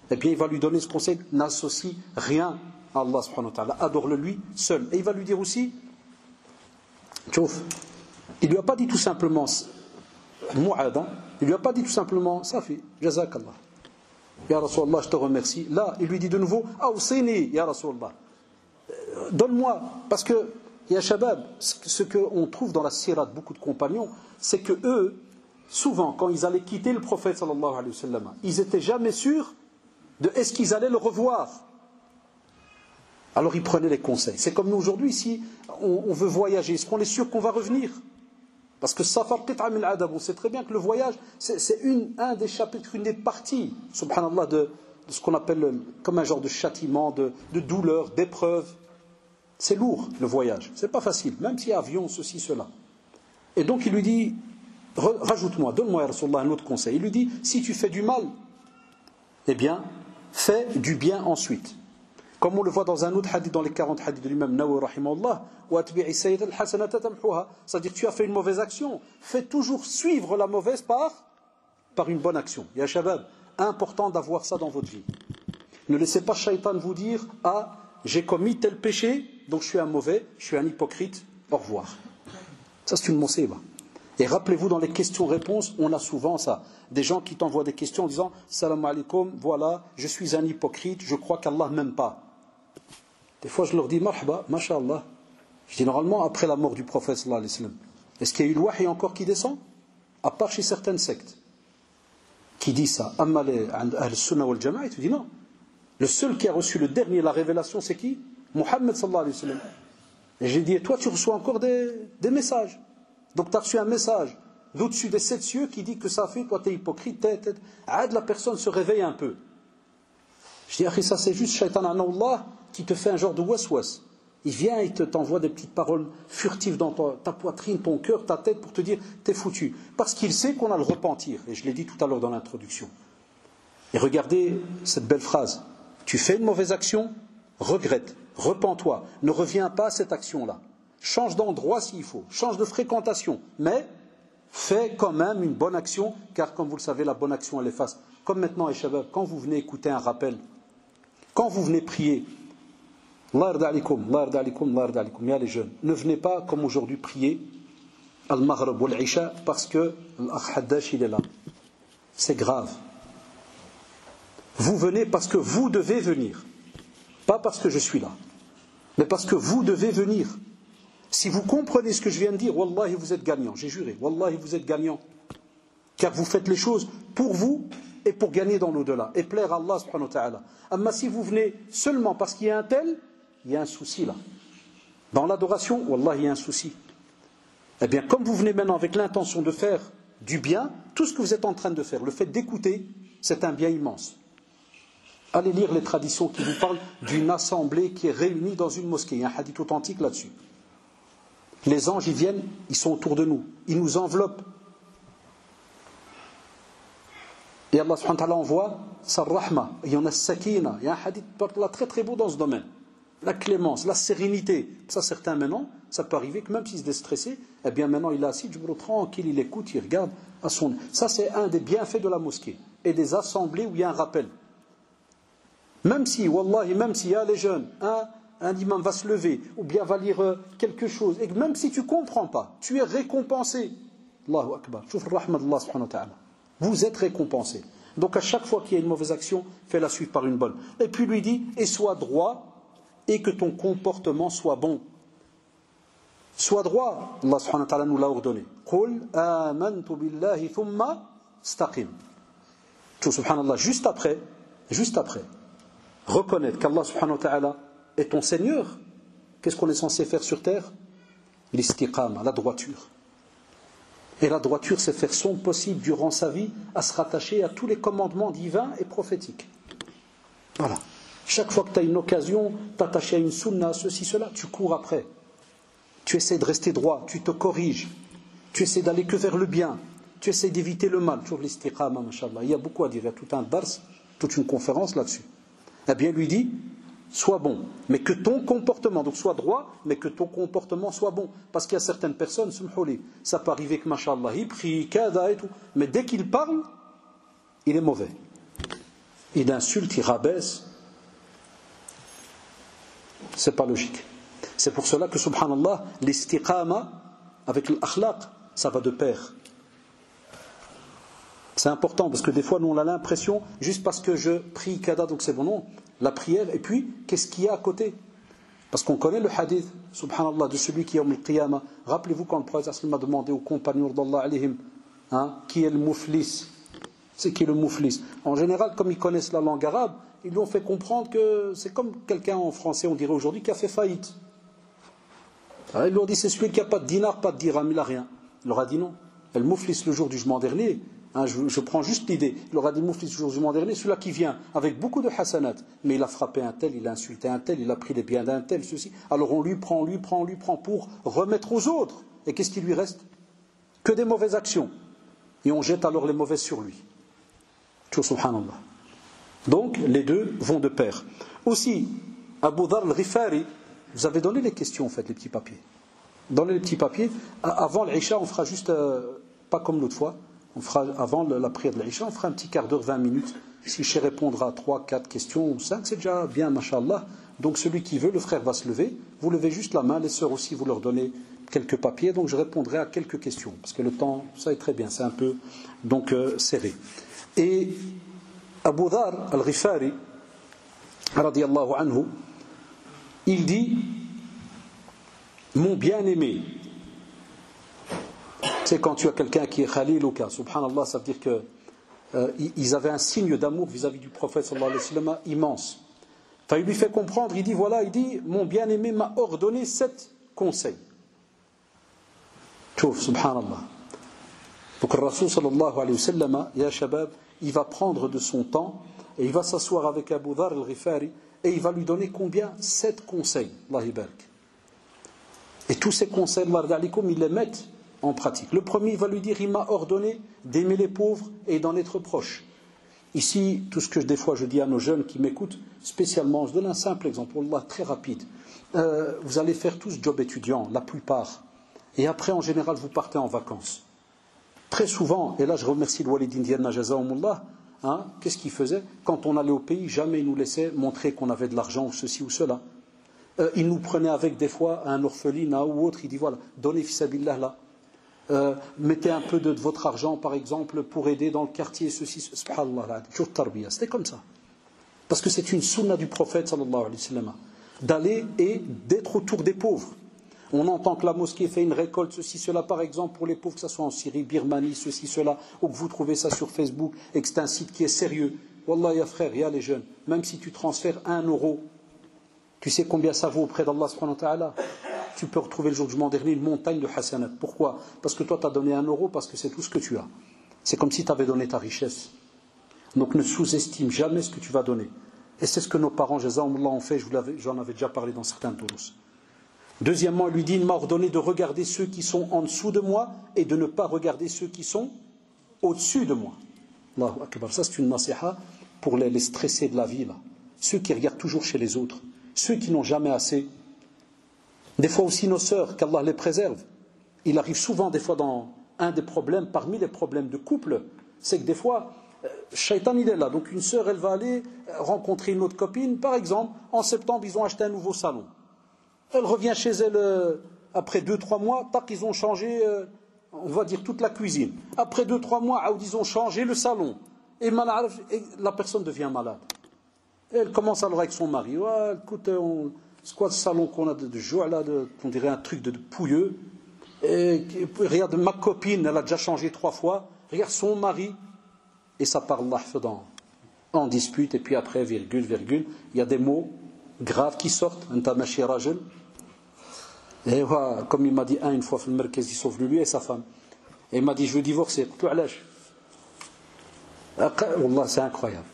Eh bien, il va lui donner ce conseil, n'associe rien à Allah subhanahu wa ta'ala, adore-le lui seul. Et il va lui dire aussi, tchouf, il lui a pas dit tout simplement, mu'adan, il lui a pas dit tout simplement, Safi, jazakallah. Ya Rasulallah, je te remercie. Là, il lui dit de nouveau, Awsini, Ya Rasulallah. Donne-moi, parce que, Ya Shabab, ce qu'on trouve dans la sirah de beaucoup de compagnons, c'est que eux, souvent, quand ils allaient quitter le prophète sallallahu alayhi wa sallam, ils n'étaient jamais sûrs de est-ce qu'ils allaient le revoir. Alors ils prenaient les conseils. C'est comme nous aujourd'hui, si on veut voyager, est-ce qu'on est sûr qu'on va revenir? Parce que Safar qit'a min al-adab, on sait très bien que le voyage, c'est un des chapitres, une des parties, subhanallah, de ce qu'on appelle comme un genre de châtiment, de douleur, d'épreuve. C'est lourd, le voyage. C'est pas facile, même s'il y a avion, ceci, cela. Et donc il lui dit, Rajoute-moi, donne-moi, ya Rasulallah, un autre conseil. Il lui dit, si tu fais du mal, eh bien, fais du bien ensuite. Comme on le voit dans un autre hadith, dans les 40 hadiths de l'imam Nawawi, rahimahullah, c'est-à-dire tu as fait une mauvaise action, fais toujours suivre la mauvaise par une bonne action. Ya shabab, important d'avoir ça dans votre vie. Ne laissez pas Shaitan vous dire, ah, j'ai commis tel péché, donc je suis un mauvais, je suis un hypocrite, au revoir. Ça c'est une moussiba. Et rappelez-vous, dans les questions-réponses, on a souvent ça. Des gens qui t'envoient des questions en disant « Salam alaikum, voilà, je suis un hypocrite, je crois qu'Allah ne m'aime pas. » Des fois, je leur dis « Marhaba, masha'Allah. » Je dis normalement, après la mort du prophète sallallahu alayhi wa sallam, est-ce qu'il y a eu le wahy encore qui descend? À part chez certaines sectes qui disent ça. Amma les Ahl-Sunnah wal Jama'a, tu dis non. Le seul qui a reçu le dernier, la révélation, c'est qui? Muhammad sallallahu alayhi wa sallam. Et j'ai dit, et toi, tu reçois encore des messages. Donc tu as reçu un message d'au-dessus des 7 cieux qui dit que ça fait, toi tu es hypocrite, la personne se réveille un peu. Je dis, ça c'est juste Shaitan Allah qui te fait un genre de waswas. Il vient et t'envoie des petites paroles furtives dans ta poitrine, ton cœur, ta tête pour te dire, t'es foutu. Parce qu'il sait qu'on a le repentir. Et je l'ai dit tout à l'heure dans l'introduction. Et regardez cette belle phrase. Tu fais une mauvaise action, regrette, repens-toi, ne reviens pas à cette action-là. Change d'endroit s'il faut, change de fréquentation, mais fais quand même une bonne action, car comme vous le savez, la bonne action elle efface. Comme maintenant, les shabab, quand vous venez écouter un rappel, quand vous venez prier, Allah yarda alikum, Allah yarda alikum, Allah yarda alikum, ya les jeunes, ne venez pas comme aujourd'hui prier al-maghrib ou al-isha parce que l'akh Haddash il est là. C'est grave. Vous venez parce que vous devez venir, pas parce que je suis là, mais parce que vous devez venir. Si vous comprenez ce que je viens de dire, wallahi vous êtes gagnant, j'ai juré, wallahi vous êtes gagnant. Car vous faites les choses pour vous et pour gagner dans l'au-delà, et plaire à Allah subhanahu wa ta'ala. Mais si vous venez seulement parce qu'il y a un tel, il y a un souci là. Dans l'adoration, wallahi il y a un souci. Eh bien comme vous venez maintenant avec l'intention de faire du bien, tout ce que vous êtes en train de faire, le fait d'écouter, c'est un bien immense. Allez lire les traditions qui vous parlent d'une assemblée qui est réunie dans une mosquée. Il y a un hadith authentique là-dessus. Les anges, ils viennent, ils sont autour de nous, ils nous enveloppent. Et Allah subhanahu wa ta'ala envoie sa rahma, il y en a sakina, il y a un hadith très très beau dans ce domaine. La clémence, la sérénité. Ça, certains maintenant, ça peut arriver que même s'il se déstressait, eh bien maintenant il est assis, tranquille, il écoute, il regarde à son... Ça c'est un des bienfaits de la mosquée. Et des assemblées où il y a un rappel. Même si, wallahi, même s'il y a les jeunes, un imam va se lever, ou bien va lire quelque chose, et même si tu ne comprends pas, tu es récompensé. Allahu Akbar. Shuf ar-rahma d'Allah subhanahu wa ta'ala. Vous êtes récompensé. Donc à chaque fois qu'il y a une mauvaise action, fais-la suivre par une bonne. Et puis lui dit, et sois droit, et que ton comportement soit bon. Sois droit, Allah subhanahu wa ta'ala nous l'a ordonné. Qul amantu billahi thumma istaqim. Subhanallah, juste après, reconnaître qu'Allah subhanahu wa ta'ala est ton Seigneur. Qu'est-ce qu'on est censé faire sur terre? L'istiqama, la droiture. Et la droiture, c'est faire son possible durant sa vie à se rattacher à tous les commandements divins et prophétiques. Voilà. Chaque fois que tu as une occasion, t'attacher à une sunna, ceci, cela, tu cours après. Tu essaies de rester droit, tu te corriges. Tu essaies d'aller que vers le bien. Tu essaies d'éviter le mal. Toujours l'istiqama, mashallah. Il y a beaucoup à dire. Il y a tout un dars, toute une conférence là-dessus. Eh bien, lui dit, sois bon, mais que ton comportement, donc sois droit, mais que ton comportement soit bon. Parce qu'il y a certaines personnes, ça peut arriver que, mashallah, il prie, kada et tout, mais dès qu'il parle, il est mauvais. Il insulte, il rabaisse. C'est pas logique. C'est pour cela que, subhanallah, l'istiqama, avec l'akhlaq, ça va de pair. C'est important parce que des fois nous on a l'impression juste parce que je prie kada donc c'est bon, non, la prière et puis qu'est-ce qu'il y a à côté, parce qu'on connaît le hadith subhanallah de celui qui est au qiyamah. Rappelez-vous quand le prophète a demandé aux compagnons d'Allah alayhim, qui est le mouflis, c'est qui est le mouflis. En général comme ils connaissent la langue arabe, ils lui ont fait comprendre que c'est comme quelqu'un en français on dirait aujourd'hui qui a fait faillite. Alors, ils lui ont dit c'est celui qui n'a pas de dinar, pas de dirham, il n'a rien. Il leur a dit non, le mouflis le jour du jugement dernier. Je prends juste l'idée. Il aura dit mouflis le jour du jugement dernier, celui-là qui vient avec beaucoup de hasanat, mais il a frappé un tel, il a insulté un tel, il a pris les biens d'un tel, ceci. Alors on lui prend pour remettre aux autres. Et qu'est-ce qui lui reste? que des mauvaises actions. Et on jette alors les mauvaises sur lui. Subhanallah. Donc, les deux vont de pair. Aussi, Abu Dharr al-Ghifari, vous avez donné les questions, en fait, les petits papiers. Donnez les petits papiers. Avant l'Isha, on fera juste, pas comme l'autre fois, on fera, avant la prière de l'Isha, on fera un petit quart d'heure, 20 minutes. Si je sais répondre à 3, 4 questions ou 5, c'est déjà bien, mashallah. Donc celui qui veut, le frère va se lever. Vous levez juste la main, les sœurs aussi, vous leur donnez quelques papiers. Donc je répondrai à quelques questions. Parce que le temps, ça est très bien, c'est un peu donc serré. Et Abu Dharr al-Ghifari, radiyallahu anhu, il dit: mon bien-aimé. C'est quand tu as quelqu'un qui est Khalil ou subhanallah, ça veut dire que ils avaient un signe d'amour vis-à-vis du prophète sallallahu alayhi wa sallam immense. Enfin, il lui fait comprendre, il dit voilà, il dit mon bien-aimé m'a ordonné 7 conseils. Touf, subhanallah. Donc le Rasul sallallahu alayhi wa sallam, ya shabab, il va prendre de son temps et il va s'asseoir avec Abu Dharr al-Ghifari et il va lui donner combien? 7 conseils. Allah ibarak. Et tous ces conseils, il les met en pratique. Le premier, il va lui dire, il m'a ordonné d'aimer les pauvres et d'en être proche. Ici, tout ce que des fois je dis à nos jeunes qui m'écoutent, spécialement, je donne un simple exemple, Allah, très rapide. Vous allez faire tous job étudiant, la plupart. Et après, en général, vous partez en vacances. Très souvent, et là je remercie le Walid Indiana Jazaumullah, qu'est-ce qu'il faisait? Quand on allait au pays, jamais il nous laissait montrer qu'on avait de l'argent ou ceci ou cela. Il nous prenait avec des fois un orphelinat ou autre, il dit voilà, donnez fissabillah là. Mettez un peu de votre argent par exemple pour aider dans le quartier, ceci, subhanallah, c'était comme ça. Parce que c'est une sunna du prophète sallallahu alayhi wa sallam, d'aller et d'être autour des pauvres. On entend que la mosquée fait une récolte, ceci, cela, par exemple, pour les pauvres, que ce soit en Syrie, Birmanie, ceci, cela, ou que vous trouvez ça sur Facebook, et que c'est un site qui est sérieux. Wallah, ya frère, ya les jeunes, même si tu transfères 1 euro, tu sais combien ça vaut auprès d'Allah subhanahu wa ta'ala? Tu peux retrouver le jour du jugement dernier une montagne de hasanat. Pourquoi? Parce que toi, tu as donné 1 euro, parce que c'est tout ce que tu as. C'est comme si tu avais donné ta richesse. Donc ne sous-estime jamais ce que tu vas donner. Et c'est ce que nos parents, jazakumullah, ont fait, j'en avais déjà parlé dans certains tours. Deuxièmement, il lui dit, il m'a ordonné de regarder ceux qui sont en dessous de moi et de ne pas regarder ceux qui sont au-dessus de moi. Allahu Akbar. Ça, c'est une nasiha pour les stressés de la vie, là. Ceux qui regardent toujours chez les autres. Ceux qui n'ont jamais assez. Des fois aussi nos sœurs, qu'Allah les préserve. Il arrive souvent, des fois, dans un des problèmes, parmi les problèmes de couple, c'est que des fois, Shaitan il est là. Donc une sœur, elle va aller rencontrer une autre copine. Par exemple, en septembre, ils ont acheté un nouveau salon. Elle revient chez elle après 2-3 mois, tac, ils ont changé, on va dire, toute la cuisine. Après 2-3 mois, ils ont changé le salon. Et la personne devient malade. Et elle commence alors avec son mari. Ouais, écoute, c'est quoi ce salon qu'on a de joie là, on dirait un truc de pouilleux. Et regarde, ma copine, elle a déjà changé 3 fois. Regarde son mari. Et ça parle en dispute. Et puis après, virgule, il y a des mots graves qui sortent. Et comme il m'a dit une fois, sauf lui et sa femme. Et il m'a dit, je veux divorcer. C'est incroyable.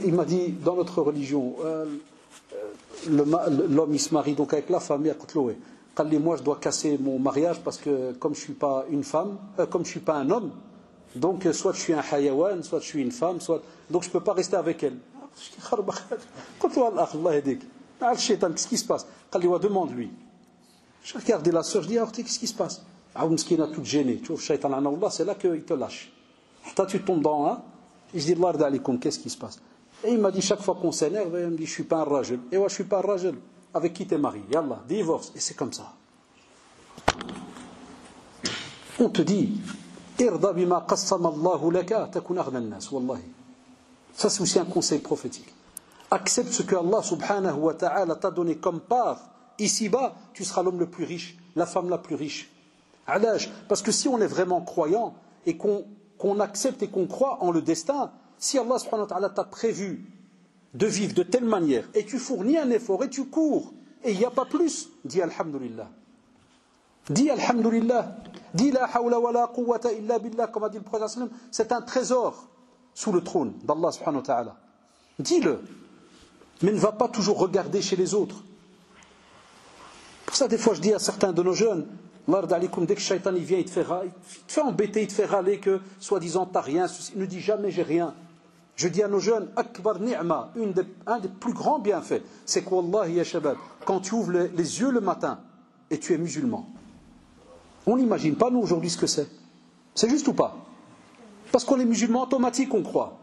Il m'a dit, dans notre religion, l'homme il se marie donc avec la femme, moi je dois casser mon mariage parce que comme je ne suis pas une femme, comme je ne suis pas un homme, donc soit je suis un hayawan, soit je suis une femme, donc je ne peux pas rester avec elle. Qu'est-ce qui se passe? Demande-lui. Je regarde la sœur, je dis, qu'est-ce qui se passe? Toute gênée. C'est là qu'il te lâche. Tu tombes dans un. Et je dis, qu'est-ce qui se passe? Et il m'a dit, chaque fois qu'on s'énerve, il me dit, je ne suis pas un rajul. Et moi, je ne suis pas un rajul. Avec qui t'es marié? Yallah, divorce. Et c'est comme ça. On te dit, irda bima qassama Allahu laka, takun aghna an-nas, wallahi. Ça, c'est aussi un conseil prophétique. Accepte ce que Allah subhanahu wa ta'ala t'a donné comme part. Ici-bas, tu seras l'homme le plus riche, la femme la plus riche. Alaj, parce que si on est vraiment croyant et qu'on accepte et qu'on croit en le destin, si Allah subhanahu wa ta'ala t'a prévu de vivre de telle manière et tu fournis un effort et tu cours et il n'y a pas plus, dis alhamdulillah. Dis alhamdulillah. Dis la hawla wa la quwwata illa billah, comme a dit le prophète sallam, c'est un trésor sous le trône d'Allah subhanahu wa ta'ala. Dis-le. Mais ne va pas toujours regarder chez les autres. Pour ça, des fois, je dis à certains de nos jeunes, Allah dès que le shaitan il vient, il te fait embêter, il te fait râler que, soi-disant, t'as rien. Il ne dit jamais j'ai rien. Je dis à nos jeunes, Akbar ni'ma, un des plus grands bienfaits, c'est qu'Wallahi ya shabab, quand tu ouvres les yeux le matin et tu es musulman. On n'imagine pas, nous, aujourd'hui, ce que c'est. C'est juste ou pas? Parce qu'on est musulman automatique, on croit.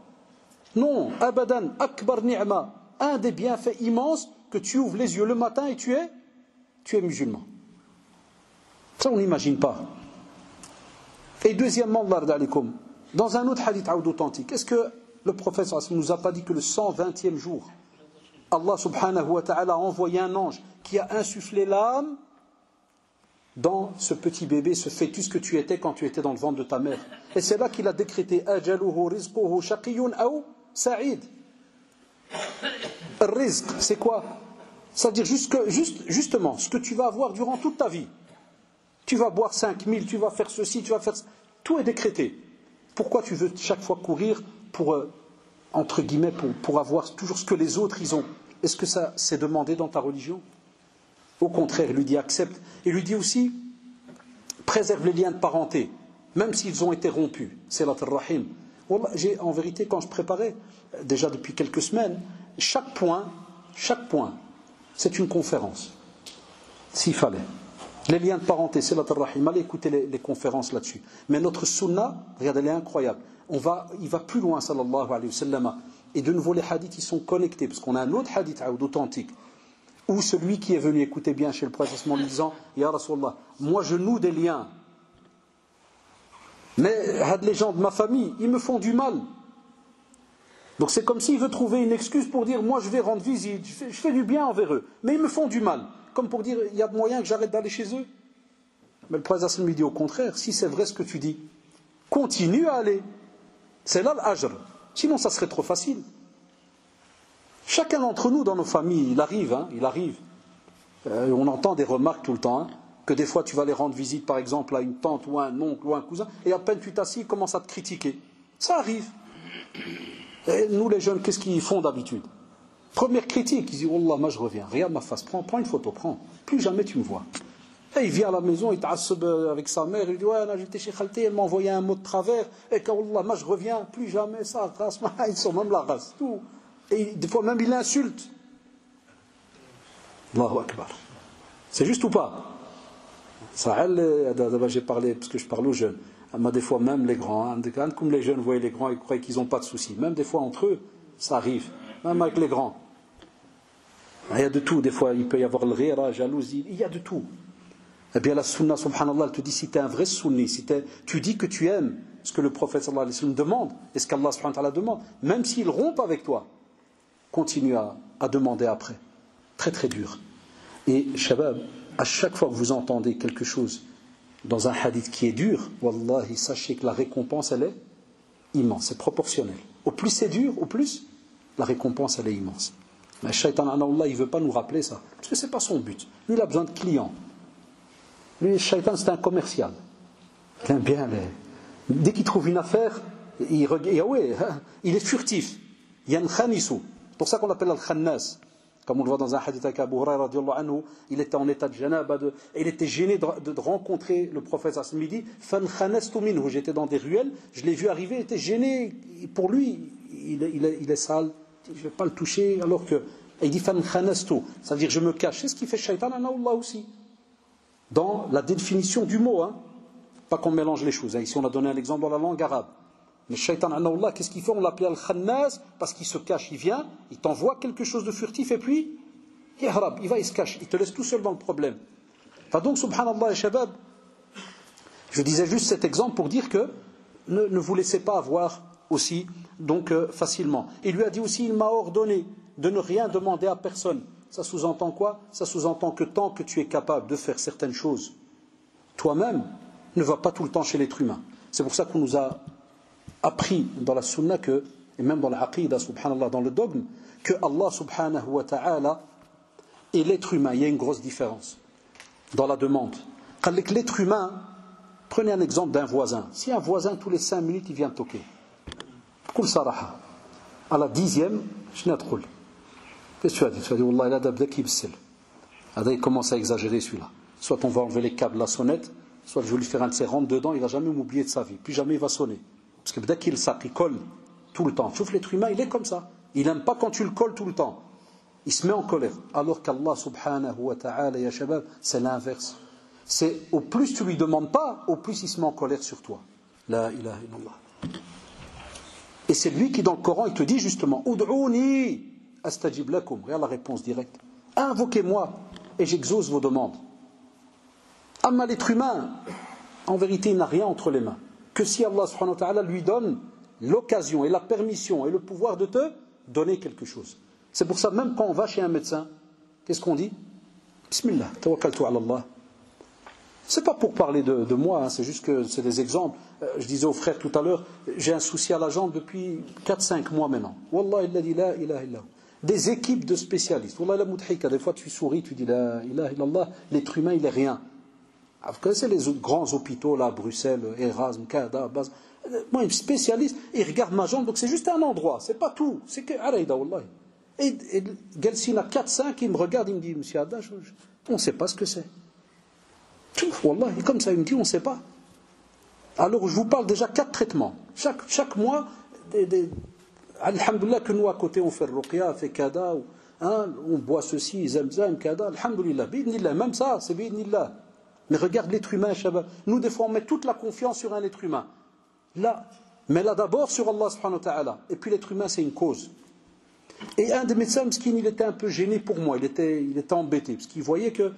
Non, abadan, akbar ni'ma, un des bienfaits immenses, que tu ouvres les yeux le matin et tu es musulman. Ça, on n'imagine pas. Et deuxièmement, dans un autre hadith authentique, est-ce que le prophète ne nous a pas dit que le 120e jour, Allah subhanahu wa ta'ala a envoyé un ange qui a insufflé l'âme dans ce petit bébé, ce fœtus que tu étais quand tu étais dans le ventre de ta mère. Et c'est là qu'il a décrété ajaluhu rizquhu shaqiyun aw sa'id. Rizq, c'est quoi? C'est-à-dire justement ce que tu vas avoir durant toute ta vie. Tu vas boire 5000, tu vas faire ceci, tu vas faire... Tout est décrété. Pourquoi tu veux chaque fois courir pour, entre guillemets, pour avoir toujours ce que les autres ils ont? Est-ce que ça c'est demandé dans ta religion? Au contraire, il lui dit accepte. Il lui dit aussi préserve les liens de parenté, même s'ils ont été rompus. C'est la rahim. En vérité, quand je préparais, déjà depuis quelques semaines, chaque point, c'est une conférence. S'il fallait. Les liens de parenté, c'est la rahim. Allez écouter les conférences là-dessus. Mais notre sunna, regardez, elle est incroyable. Il va plus loin, sallallahu alayhi wa sallam. Et de nouveau, les hadiths, ils sont connectés, parce qu'on a un autre hadith authentique, où celui qui est venu écouter bien chez le prophète en lui disant Ya Rasulallah, moi je noue des liens, mais les gens de ma famille, ils me font du mal. Donc c'est comme s'il veut trouver une excuse pour dire moi je vais rendre visite, je fais du bien envers eux, mais ils me font du mal. Comme pour dire il y a moyen que j'arrête d'aller chez eux. Mais le prophète lui dit au contraire, si c'est vrai ce que tu dis, continue à aller. C'est là l'ajr. Sinon ça serait trop facile. Chacun d'entre nous, dans nos familles, il arrive. On entend des remarques tout le temps, que des fois tu vas aller rendre visite, par exemple, à une tante ou à un oncle ou à un cousin, et à peine tu t'assis, ils commencent à te critiquer. Ça arrive. Et nous, les jeunes, qu'est-ce qu'ils font d'habitude? Première critique, ils disent, Wallah, moi je reviens, regarde ma face, prends une photo, plus jamais tu me vois. Et il vient à la maison, il t'asseb avec sa mère, il dit, ouais, là j'étais chez Khalté, elle m'a envoyé un mot de travers, et que Wallah, moi je reviens, plus jamais ça, ils sont même la race, tout. Et des fois même il insulte. Allahu Akbar. C'est juste ou pas? Ça, j'ai parlé, parce que je parle aux jeunes. Des fois même les grands, comme les jeunes voient les grands, ils croient qu'ils n'ont pas de soucis. Même des fois entre eux, ça arrive. Même avec les grands. Il y a de tout. Des fois il peut y avoir le rire, la jalousie, il y a de tout. Eh bien la sunna, subhanallah, elle te dit, si tu es un vrai sunni, si tu dis que tu aimes ce que le prophète sallallahu alayhi wa sallam demande, et ce qu'Allah subhanahu wa ta'ala demande, même s'il rompt avec toi, continue à demander après. Très très dur. Et shabab, à chaque fois que vous entendez quelque chose dans un hadith qui est dur, wallahi, sachez que la récompense elle est immense, c'est proportionnel. Au plus c'est dur, au plus la récompense elle est immense. Mais le shaitan, Allah, il ne veut pas nous rappeler ça, parce que ce n'est pas son but. Lui il a besoin de clients. Lui le shaitan c'est un commercial. Il aime bien dès qu'il trouve une affaire, il est furtif. Yankhanisu. C'est pour ça qu'on l'appelle Al-Khannas. Comme on le voit dans un hadith avec Abu Hurairah radiallahu anhu, il était en état de janaba, et il était gêné de rencontrer le prophète à ce midi. Fankhaнаstu minhu, j'étais dans des ruelles, je l'ai vu arriver, il était gêné. Pour lui, il est sale, je ne vais pas le toucher, alors que. Et il dit Fankhaнаstu, c'est-à-dire je me cache. C'est ce qui fait shaitan, Allah aussi. Dans la définition du mot, pas qu'on mélange les choses. Ici on a donné un exemple dans la langue arabe. Mais shaitan, qu'est-ce qu'il fait? On l'appelait Al-Khannas parce qu'il se cache, il vient, il t'envoie quelque chose de furtif et puis il se cache, il te laisse tout seul dans le problème. Enfin donc, subhanallah, shabab, je disais juste cet exemple pour dire que ne vous laissez pas avoir aussi donc facilement. Il lui a dit aussi, il m'a ordonné de ne rien demander à personne. Ça sous-entend quoi? Ça sous-entend que tant que tu es capable de faire certaines choses, toi-même, ne va pas tout le temps chez l'être humain. C'est pour ça qu'on nous a appris dans la sunna que, et même dans l'aqidah, subhanallah, dans le dogme, que Allah subhanahu wa ta'ala et l'être humain, il y a une grosse différence dans la demande. Avec l'être humain, prenez un exemple d'un voisin. Si un voisin, tous les 5 minutes, il vient toquer, Kul saraha, à la 10e, je n'ai pas de qu'est-ce que tu as dit? Tu as dit, Wallah, il a d'abdaki b'sil. Il commence à exagérer celui-là. soit on va enlever les câbles, la sonnette, soit je vais lui faire un de ses rentre dedans, il ne va jamais m'oublier de sa vie, plus jamais il va sonner. Parce que dès qu'il colle tout le temps. Sauf l'être humain, il est comme ça. Il n'aime pas quand tu le colles tout le temps. Il se met en colère. Alors qu'Allah subhanahu wa ta'ala, ya shabab, c'est l'inverse. C'est au plus tu lui demandes pas, au plus il se met en colère sur toi. La ilaha illallah. Et c'est lui qui dans le Coran, il te dit justement, Ud'ouni astajib lakum. Regarde la réponse directe. Invoquez-moi et j'exauce vos demandes. Amma l'être humain, en vérité, il n'a rien entre les mains. Que si Allah subhanahu wa ta'ala lui donne l'occasion et la permission et le pouvoir de te donner quelque chose. C'est pour ça, même quand on va chez un médecin, qu'est-ce qu'on dit? Bismillah, tawakkaltu ala Allah. C'est pas pour parler de moi, hein, c'est juste que c'est des exemples. Je disais aux frères tout à l'heure, j'ai un souci à la jambe depuis 4-5 mois maintenant. Wallah illadhi la ilaha illallah. Des équipes de spécialistes. Wallah la mudhika, des fois tu souris, tu dis la ilaha illallah, l'être humain il est rien. Vous connaissez les grands hôpitaux là, Bruxelles, Erasme, Kada, Baz. Moi, un spécialiste, il regarde ma jambe, donc c'est juste un endroit, c'est pas tout. C'est que, Araïda, Wallah. Et Gelsina 4-5, il me regarde, il me dit, Monsieur Hadda, on ne sait pas ce que c'est. Wallah, et comme ça, il me dit, on ne sait pas. Alors, je vous parle déjà 4 traitements. Chaque mois, alhamdoulilah, que nous à côté, on fait ruqya, on fait Kada, hein, on boit ceci, Zamzam, Kada, alhamdoulilah, bidnillah, même ça, c'est bidnillah. Mais regarde l'être humain, Shabbat. Nous, des fois, on met toute la confiance sur un être humain. Là, mais là d'abord sur Allah subhanahu wa ta'ala. Et puis l'être humain, c'est une cause. Et un des médecins, Mskin, il était un peu gêné pour moi. Il était embêté. Parce qu'il voyait que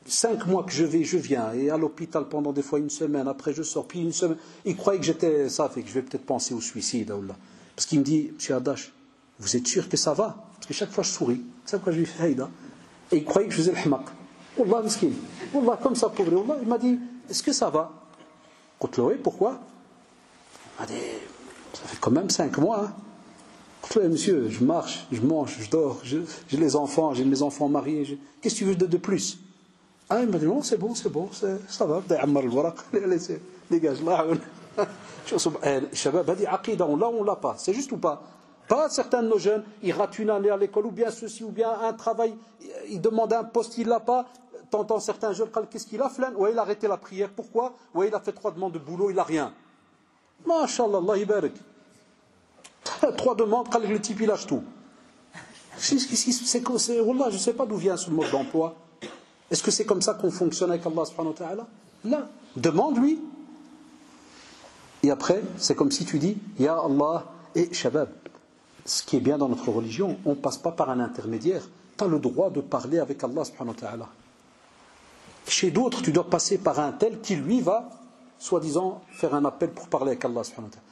5 mois que je viens. Et à l'hôpital pendant des fois 1 semaine. Après, je sors. Puis 1 semaine. Il croyait que j'étais. Ça fait que je vais peut-être penser au suicide. Parce qu'il me dit, Monsieur Adash, vous êtes sûr que ça va? Parce que chaque fois, je souris. C'est pourquoi je lui fais Haïda. Et il croyait que je faisais le hmaq. Wallah, Mskin. Wallah, comme ça, pauvre. Wallah, il m'a dit, est-ce que ça va? Oui, pourquoi? Il m'a dit, ça fait quand même 5 mois. Hein. Oui, monsieur, je marche, je mange, je dors, j'ai les enfants, j'ai mes enfants mariés. Qu'est-ce que tu veux de plus? Ah, il m'a dit, non, c'est bon, ça va. Dégage, là. Shabab, là, on l'a pas. C'est juste ou pas? Pas certains de nos jeunes, ils ratent une année à l'école, ou bien ceci, ou bien un travail, ils demandent un poste, il l'a pas. T'entends certains jeunes, qu'est-ce qu'il a? Ouais, il a arrêté la prière. Pourquoi? Ouais, il a fait 3 demandes de boulot, il a rien. Masha'Allah, Allah ibarak. 3 demandes, le type il lâche tout. Wallah, je ne sais pas d'où vient ce mode d'emploi. Est-ce que c'est comme ça qu'on fonctionne avec Allah subhanahu wa ta'ala? Là, demande-lui. Et après, c'est comme si tu dis, Ya Allah, et Shabab, ce qui est bien dans notre religion, on ne passe pas par un intermédiaire. Tu as le droit de parler avec Allah subhanahu wa ta'ala. Chez d'autres, tu dois passer par un tel qui, lui, va, soi-disant, faire un appel pour parler avec Allah subhanahu wa ta'ala.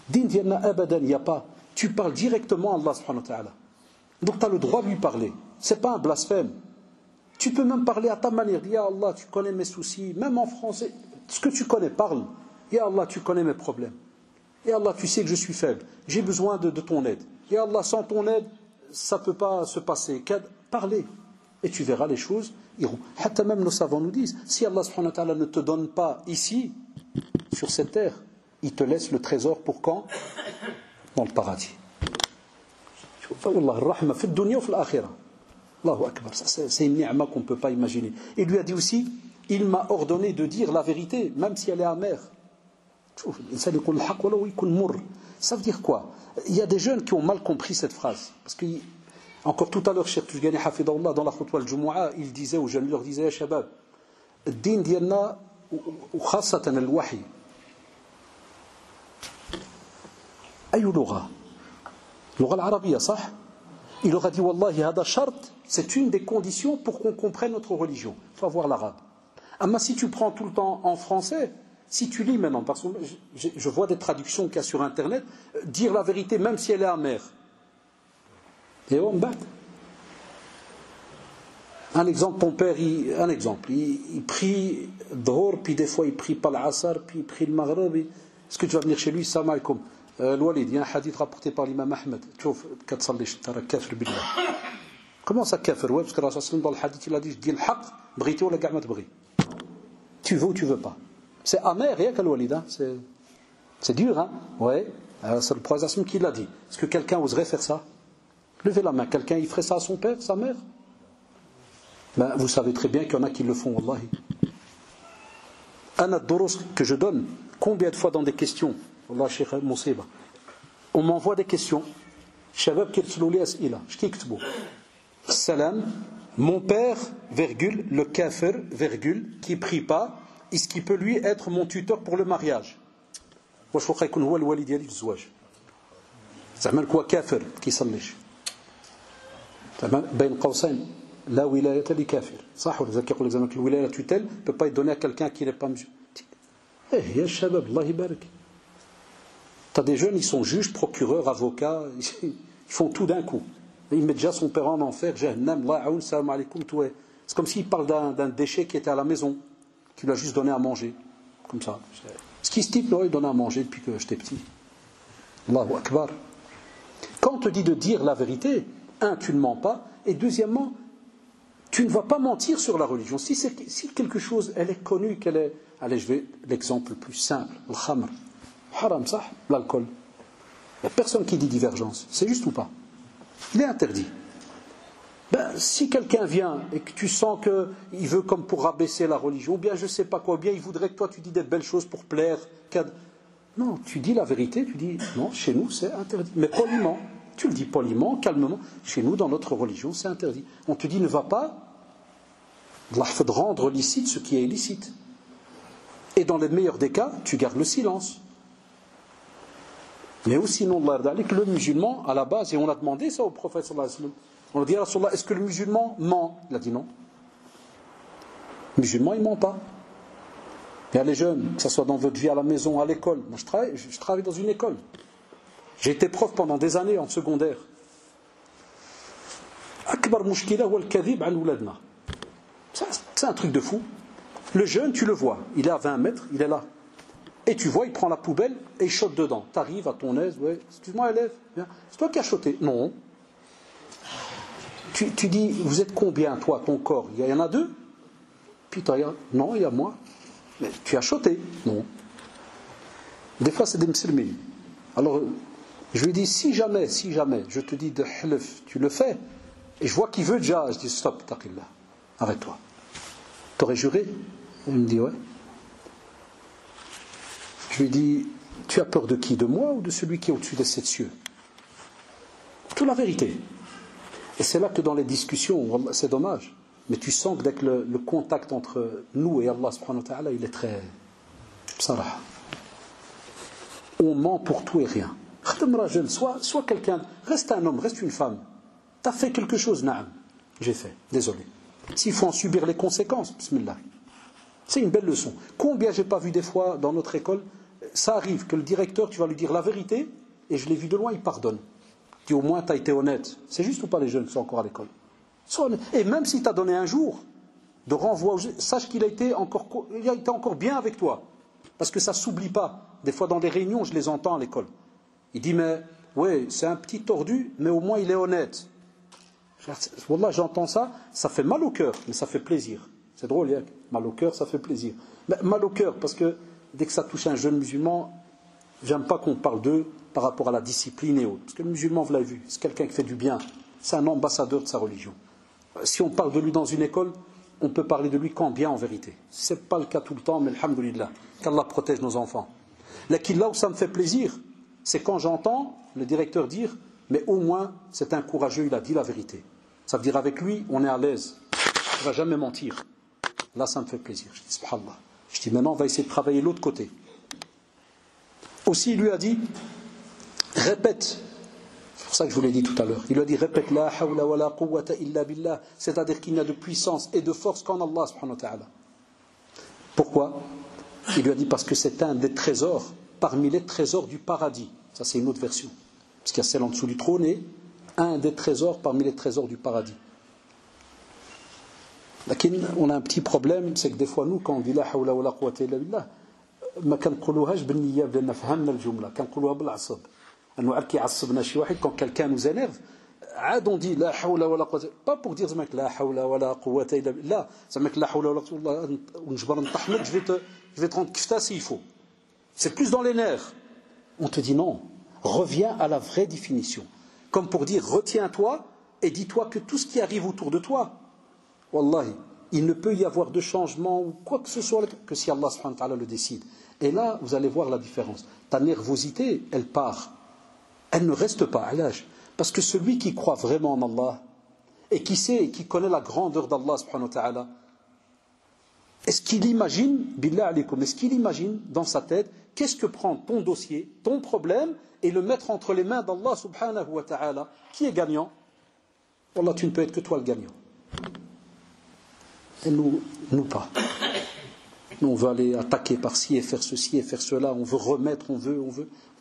Din diyanna abadan, il n'y a pas. Tu parles directement à Allah subhanahu wa ta'ala. Donc tu as le droit de lui parler. Ce n'est pas un blasphème. Tu peux même parler à ta manière. Ya Allah, tu connais mes soucis, même en français. Ce que tu connais, parle. Ya Allah, tu connais mes problèmes. Ya Allah, tu sais que je suis faible. J'ai besoin de ton aide. Ya Allah, sans ton aide, ça ne peut pas se passer. Parlez. Et tu verras les choses iront. Hatta même nos savants nous disent, si Allah subhanahu wa ta'ala ne te donne pas ici, sur cette terre, il te laisse le trésor pour quand? Dans le paradis. Allahu Akbar. C'est une ni'ma qu'on ne peut pas imaginer. Il lui a dit aussi, il m'a ordonné de dire la vérité, même si elle est amère. Ça veut dire quoi? Il y a des jeunes qui ont mal compris cette phrase. Parce que, encore tout à l'heure, Cheikh Tujgani Hafidahullah, dans la khutwa al-Jumu'ah, il disait aux jeunes, il leur disait, Shabab, الدين ديالنا وخاصة الوحي أي لغة؟ اللغة العربية صح؟ Il leur a dit Wallahi hada shart, c'est une des conditions pour qu'on comprenne notre religion. Il faut avoir l'arabe. Mais si tu prends tout le temps en français, si tu lis maintenant, parce que je vois des traductions qu'il y a sur internet, dire la vérité même si elle est amère. Et on bat. Un exemple, ton père, il prie Dhor, puis des fois il prie pas l'Asr, puis il prie le Maghreb. Est-ce que tu vas venir chez lui? Salam alaikum. Walid, il y a un hadith rapporté par l'imam Ahmed. Comment ça kafir? Parce que Rasul dans le hadith il a dit, je dis le haq, brité ou la ga'ma t'bri. Tu veux ou tu veux pas. C'est amer, rien qu'à l'Walid. C'est dur, hein? Ouais. C'est le prophète qui l'a dit. Est-ce que quelqu'un oserait faire ça? Levez la main. Quelqu'un, il ferait ça à son père, sa mère? Ben, vous savez très bien qu'il y en a qui le font, wallahi. Un ad-durus que je donne, combien de fois dans des questions, wallah, Cheikh Moussiba, on m'envoie des questions. Shabab kirtulou li as'ila, shkiktubu. Salam, mon père, virgule, le kafir, virgule, qui prie pas, est-ce qu'il peut lui être mon tuteur pour le mariage? واش واخا يكون هو الوالي ديالي في الزواج زعما كوا كافر كيصليش زعما بين قوسين لا ولايه لكافر صح ولا كيقول لك زعما الولايه توتيل peut pas être donné à quelqu'un qui n'est pas musulman. Eh يا شباب الله يبارك. T'as des jeunes, ils sont juges, procureurs, avocats, ils font tout d'un coup. Il met déjà son père en enfer, Jahannam, Allah aoun, salam alaikum, tout est. C'est comme s'il parle d'un déchet qui était à la maison, qui lui a juste donné à manger. Comme ça. Ce qui se dit, il donne à manger depuis que j'étais petit. Allahu Akbar. Quand on te dit de dire la vérité, un, tu ne mens pas, et deuxièmement, tu ne vas pas mentir sur la religion. Si quelque chose, elle est connue, qu'elle est... Allez, je vais l'exemple le plus simple, le khamr. Haram, ça, l'alcool. Il n'y a personne qui dit divergence. C'est juste ou pas? Il est interdit. Ben, si quelqu'un vient et que tu sens qu'il veut comme pour rabaisser la religion, ou bien je ne sais pas quoi, ou bien il voudrait que toi tu dis des belles choses pour plaire. Non, tu dis la vérité, tu dis non, chez nous c'est interdit. Mais poliment, tu le dis poliment, calmement. Chez nous, dans notre religion, c'est interdit. On te dit ne va pas de rendre licite ce qui est illicite. Et dans les meilleurs des cas, tu gardes le silence. Mais aussi, non, le musulman, à la base, et on a demandé ça au prophète sallallahu alayhi wa sallam. On a dit à Rasulullah, est-ce que le musulman ment? Il a dit non. Le musulman, il ne ment pas. Il y a les jeunes, que ce soit dans votre vie à la maison, à l'école. Moi, je travaille dans une école. J'ai été prof pendant des années en secondaire. Akbar mushkila huwa al-kadhib an ouladna. C'est un truc de fou. Le jeune, tu le vois, il est à 20 mètres, il est là. Et tu vois, il prend la poubelle et il chote dedans. Tu arrives à ton aise, ouais, excuse-moi, élève, c'est toi qui as choté. Non. Tu dis, vous êtes combien, toi, ton corps? Il y en a deux? Puis tu regardes, non, il y a moi. Mais tu as choté? Non. Des fois, c'est des musulmans. Alors, je lui dis, si jamais, je te dis de half, tu le fais, et je vois qu'il veut déjà, je dis, stop, taqillah, arrête-toi. T'aurais juré? Il me dit, ouais. Je lui dis, tu as peur de qui? De moi ou de celui qui est au-dessus des 7 cieux? Toute la vérité. Et c'est là que dans les discussions, c'est dommage, mais tu sens que dès que le contact entre nous et Allah subhanahu wa ta'ala, il est très sarah. On ment pour tout et rien. Soit quelqu'un, reste un homme, reste une femme. Tu as fait quelque chose, na'am. J'ai fait, désolé. S'il faut en subir les conséquences, bismillah. C'est une belle leçon. Combien j'ai pas vu des fois dans notre école, ça arrive que le directeur, tu vas lui dire la vérité, et je l'ai vu de loin, il pardonne. Tu dis au moins tu as été honnête. C'est juste ou pas les jeunes qui sont encore à l'école? Et même si tu as donné un jour de renvoi, sache qu'il a été encore bien avec toi. Parce que ça ne s'oublie pas. Des fois dans des réunions, je les entends à l'école. Il dit mais, ouais, c'est un petit tordu, mais au moins il est honnête. Wallah, j'entends ça, ça fait mal au cœur, mais ça fait plaisir. C'est drôle, hein? Mal au cœur, ça fait plaisir. Mais mal au cœur, parce que dès que ça touche un jeune musulman, j'aime pas qu'on parle d'eux par rapport à la discipline et autres. Parce que le musulman, vous l'avez vu, c'est quelqu'un qui fait du bien. C'est un ambassadeur de sa religion. Si on parle de lui dans une école, on peut parler de lui qu'en bien en vérité. Ce n'est pas le cas tout le temps, mais alhamdoulilah, qu'Allah protège nos enfants. Là où ça me fait plaisir, c'est quand j'entends le directeur dire mais au moins c'est un courageux, il a dit la vérité. Ça veut dire avec lui, on est à l'aise. Il ne va jamais mentir. Là, ça me fait plaisir. Je dis subhanallah. Je dis maintenant, on va essayer de travailler l'autre côté. Aussi, il lui a dit répète. C'est pour ça que je vous l'ai dit tout à l'heure. Il lui a dit répète la hawla wa la quwwata illa billah. C'est-à-dire qu'il n'y a de puissance et de force qu'en Allah subhanahu wa ta'ala. Pourquoi? Il lui a dit parce que c'est un des trésors parmi les trésors du paradis. Ça, c'est une autre version. Parce qu'il y a celle en dessous du trône et un des trésors parmi les trésors du paradis. On a un petit problème, c'est que des fois, nous, quand on dit la hawla wa la quwwata illa billah, ما كنقولوهاش بالنية لأن فهمنا الجملة كنقولوها بالعصب أنه عاد كيعصبنا شي واحد quand quelqu'un nous énerve عاد on dit لا حول ولا قوة pas pour dire زعما لا حول ولا قوة إلا بالله لا زعما لا حول ولا قوة ونجبر نطحنك je vais te rendre kifta s'il faut. C'est plus dans les nerfs. On te dit non, reviens à la vraie définition. Comme pour dire retiens-toi et dis-toi que tout ce qui arrive autour de toi, Wallahi, il ne peut y avoir de changement ou quoi que ce soit que si Allah subhanahu wa ta'ala le décide. Et là, vous allez voir la différence. Ta nervosité, elle part. Elle ne reste pas à l'âge. Parce que celui qui croit vraiment en Allah et qui sait, qui connaît la grandeur d'Allah subhanahu wa ta'ala, est-ce qu'il imagine, billah alaykoum, est-ce qu'il imagine dans sa tête, qu'est-ce que prend ton dossier, ton problème, et le mettre entre les mains d'Allah subhanahu wa ta'ala, qui est gagnant? Wallah, tu ne peux être que toi le gagnant. Et nous pas. Nous, on veut aller attaquer par-ci et faire ceci et faire cela, on veut remettre, on veut. On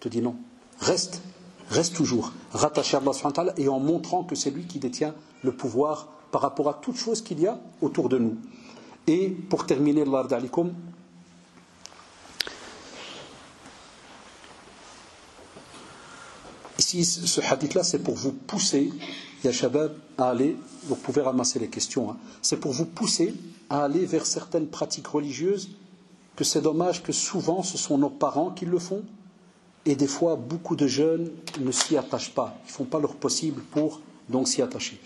te dit non. Reste toujours rattaché à Allah subhanahu wa ta'ala et en montrant que c'est lui qui détient le pouvoir par rapport à toute chose qu'il y a autour de nous. Et pour terminer, Allah d'alikum, ici, ce hadith-là, c'est pour vous pousser, ya shabab, à aller, vous pouvez ramasser les questions, hein, c'est pour vous pousser à aller vers certaines pratiques religieuses, que c'est dommage que souvent ce sont nos parents qui le font, et des fois beaucoup de jeunes ne s'y attachent pas, ils ne font pas leur possible pour donc s'y attacher.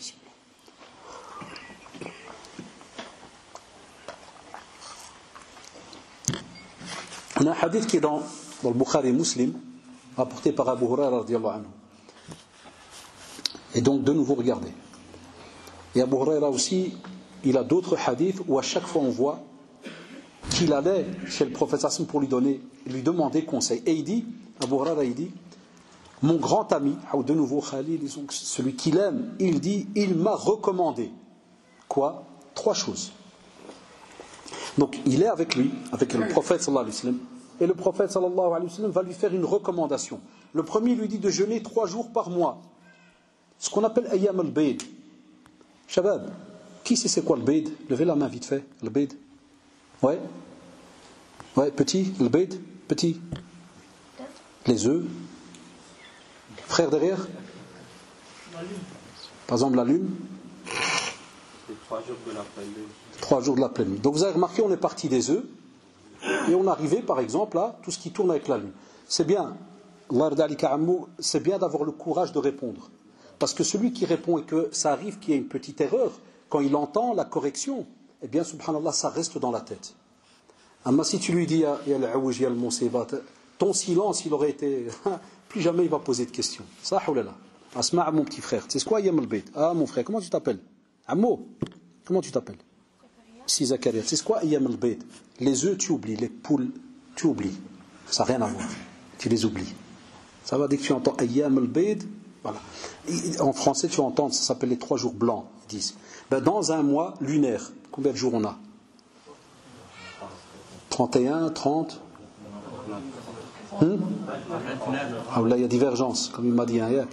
On a un hadith qui est dans le Bukhari Muslim, rapporté par Abu Huraira radiyallahu anhu. Et donc de nouveau regardez. Et Abu Huraira aussi, il a d'autres hadiths où à chaque fois on voit qu'il allait chez le prophète sallallahu pour lui demander conseil. Et il dit, Abu Huraira il dit, mon grand ami, ou de nouveau Khalil, celui qu'il aime, il dit, il m'a recommandé. Quoi? 3 choses. Donc il est avec lui, avec le prophète sallallahu alayhi wa sallam, et le prophète sallallahu alayhi wa sallam va lui faire une recommandation. Le premier lui dit de jeûner 3 jours par mois, ce qu'on appelle ayyam al-bayd. Shabab, qui sait c'est quoi le bayd? Levez la main vite fait. Le bayd? Ouais, petit, le bayd, petit. Les œufs. Frère derrière? Par exemple la lune. C'est 3 jours de la pleine lune. 3 jours de la pleine lune. Donc vous avez remarqué, on est parti des œufs et on arrivait par exemple à tout ce qui tourne avec la lune. C'est bien, c'est bien d'avoir le courage de répondre. Parce que celui qui répond et que ça arrive qu'il y ait une petite erreur, quand il entend la correction, eh bien subhanallah, ça reste dans la tête. Mais si tu lui dis ton silence, il aurait été plus jamais il va poser de questions. Ça ou là. Asma' mon petit frère, c'est quoi Yam al-Bayt? Ah mon frère, comment tu t'appelles? Ammo, comment tu t'appelles? Si Zakaria, c'est quoi Yam al-Bayt? Les œufs tu oublies, les poules tu oublies. Ça n'a rien à voir. Tu les oublies. Ça va dès que tu entends Ayyam al-Bayt, voilà. En français tu entends, ça s'appelle les 3 jours blancs, ils disent. Ben, dans un mois lunaire, combien de jours on a? 31, 30 Ah là il y a divergence, comme il m'a dit hier.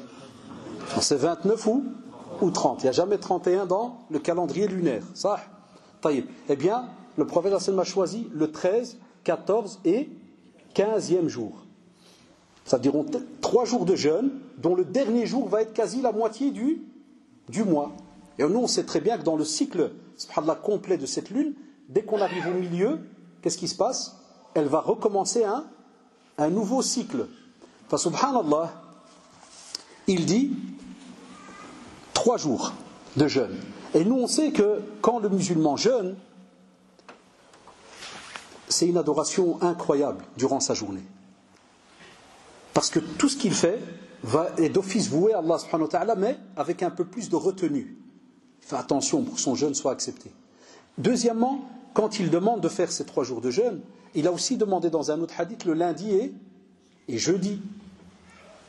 C'est 29 ou 30. Il n'y a jamais 31 dans le calendrier lunaire. Ça, taïb. Eh bien, le prophète a choisi le 13, 14 et 15e jour. Ça veut dire 3 jours de jeûne, dont le dernier jour va être quasi la moitié du mois. Et nous, on sait très bien que dans le cycle subhanallah, complet de cette lune, dès qu'on arrive au milieu, qu'est-ce qui se passe? Elle va recommencer un nouveau cycle. Enfin, subhanallah, il dit 3 jours de jeûne. Et nous, on sait que quand le musulman jeûne, c'est une adoration incroyable durant sa journée. Parce que tout ce qu'il fait est d'office voué à Allah subhanahu wa ta'ala, mais avec un peu plus de retenue. Il fait attention pour que son jeûne soit accepté. Deuxièmement, quand il demande de faire ces 3 jours de jeûne, il a aussi demandé dans un autre hadith le lundi et jeudi.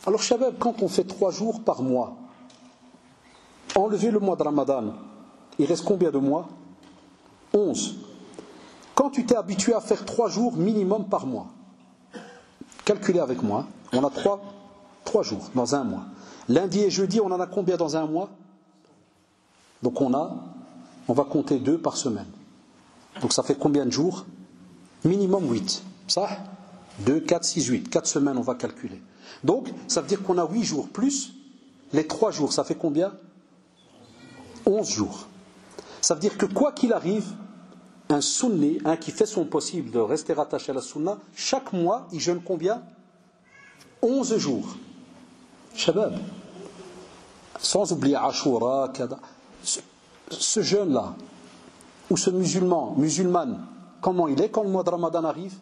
Alors, Shabab, quand on fait 3 jours par mois, enlevez le mois de Ramadan, il reste combien de mois? 11. Quand tu t'es habitué à faire 3 jours minimum par mois, calculez avec moi, on a 3 jours dans un mois. Lundi et jeudi, on en a combien dans un mois? Donc on va compter 2 par semaine. Donc ça fait combien de jours? Minimum 8. Ça 2, 4, 6, 8. 4 semaines, on va calculer. Donc, ça veut dire qu'on a 8 jours plus les 3 jours. Ça fait combien? 11 jours. Ça veut dire que quoi qu'il arrive, un sunni, qui fait son possible de rester rattaché à la sunna, chaque mois, il jeûne combien? 11 jours. Shabab. Sans oublier Ashura, Kada. Ce jeûne-là, ou ce musulman, musulmane, comment il est quand le mois de Ramadan arrive?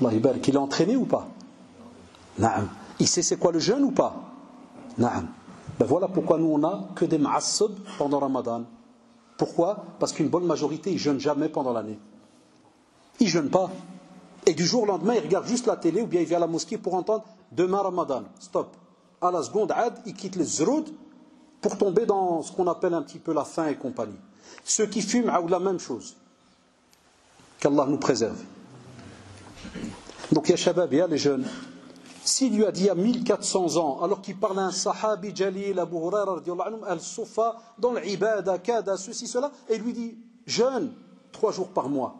Allah ibarak, il est entraîné ou pas? Naam. Il sait c'est quoi le jeûne ou pas? Naam. Ben voilà pourquoi nous on n'a que des ma'assab pendant Ramadan. Pourquoi? Parce qu'une bonne majorité ils jeûnent jamais pendant l'année. Ils jeûnent pas. Et du jour au lendemain, ils regardent juste la télé ou bien ils viennent à la mosquée pour entendre demain Ramadan. Stop. À la seconde, ils quittent les zroud pour tomber dans ce qu'on appelle un petit peu la faim et compagnie. Ceux qui fument ont la même chose. Qu'Allah nous préserve. Donc, il y a Shabab, il y a les jeunes. S'il lui a dit il y a 1400 ans, alors qu'il parle à un sahabi jalil, Abu Huraira, al-Sufa, dans l'ibada, kada, ceci, cela, et il lui dit jeûne 3 jours par mois.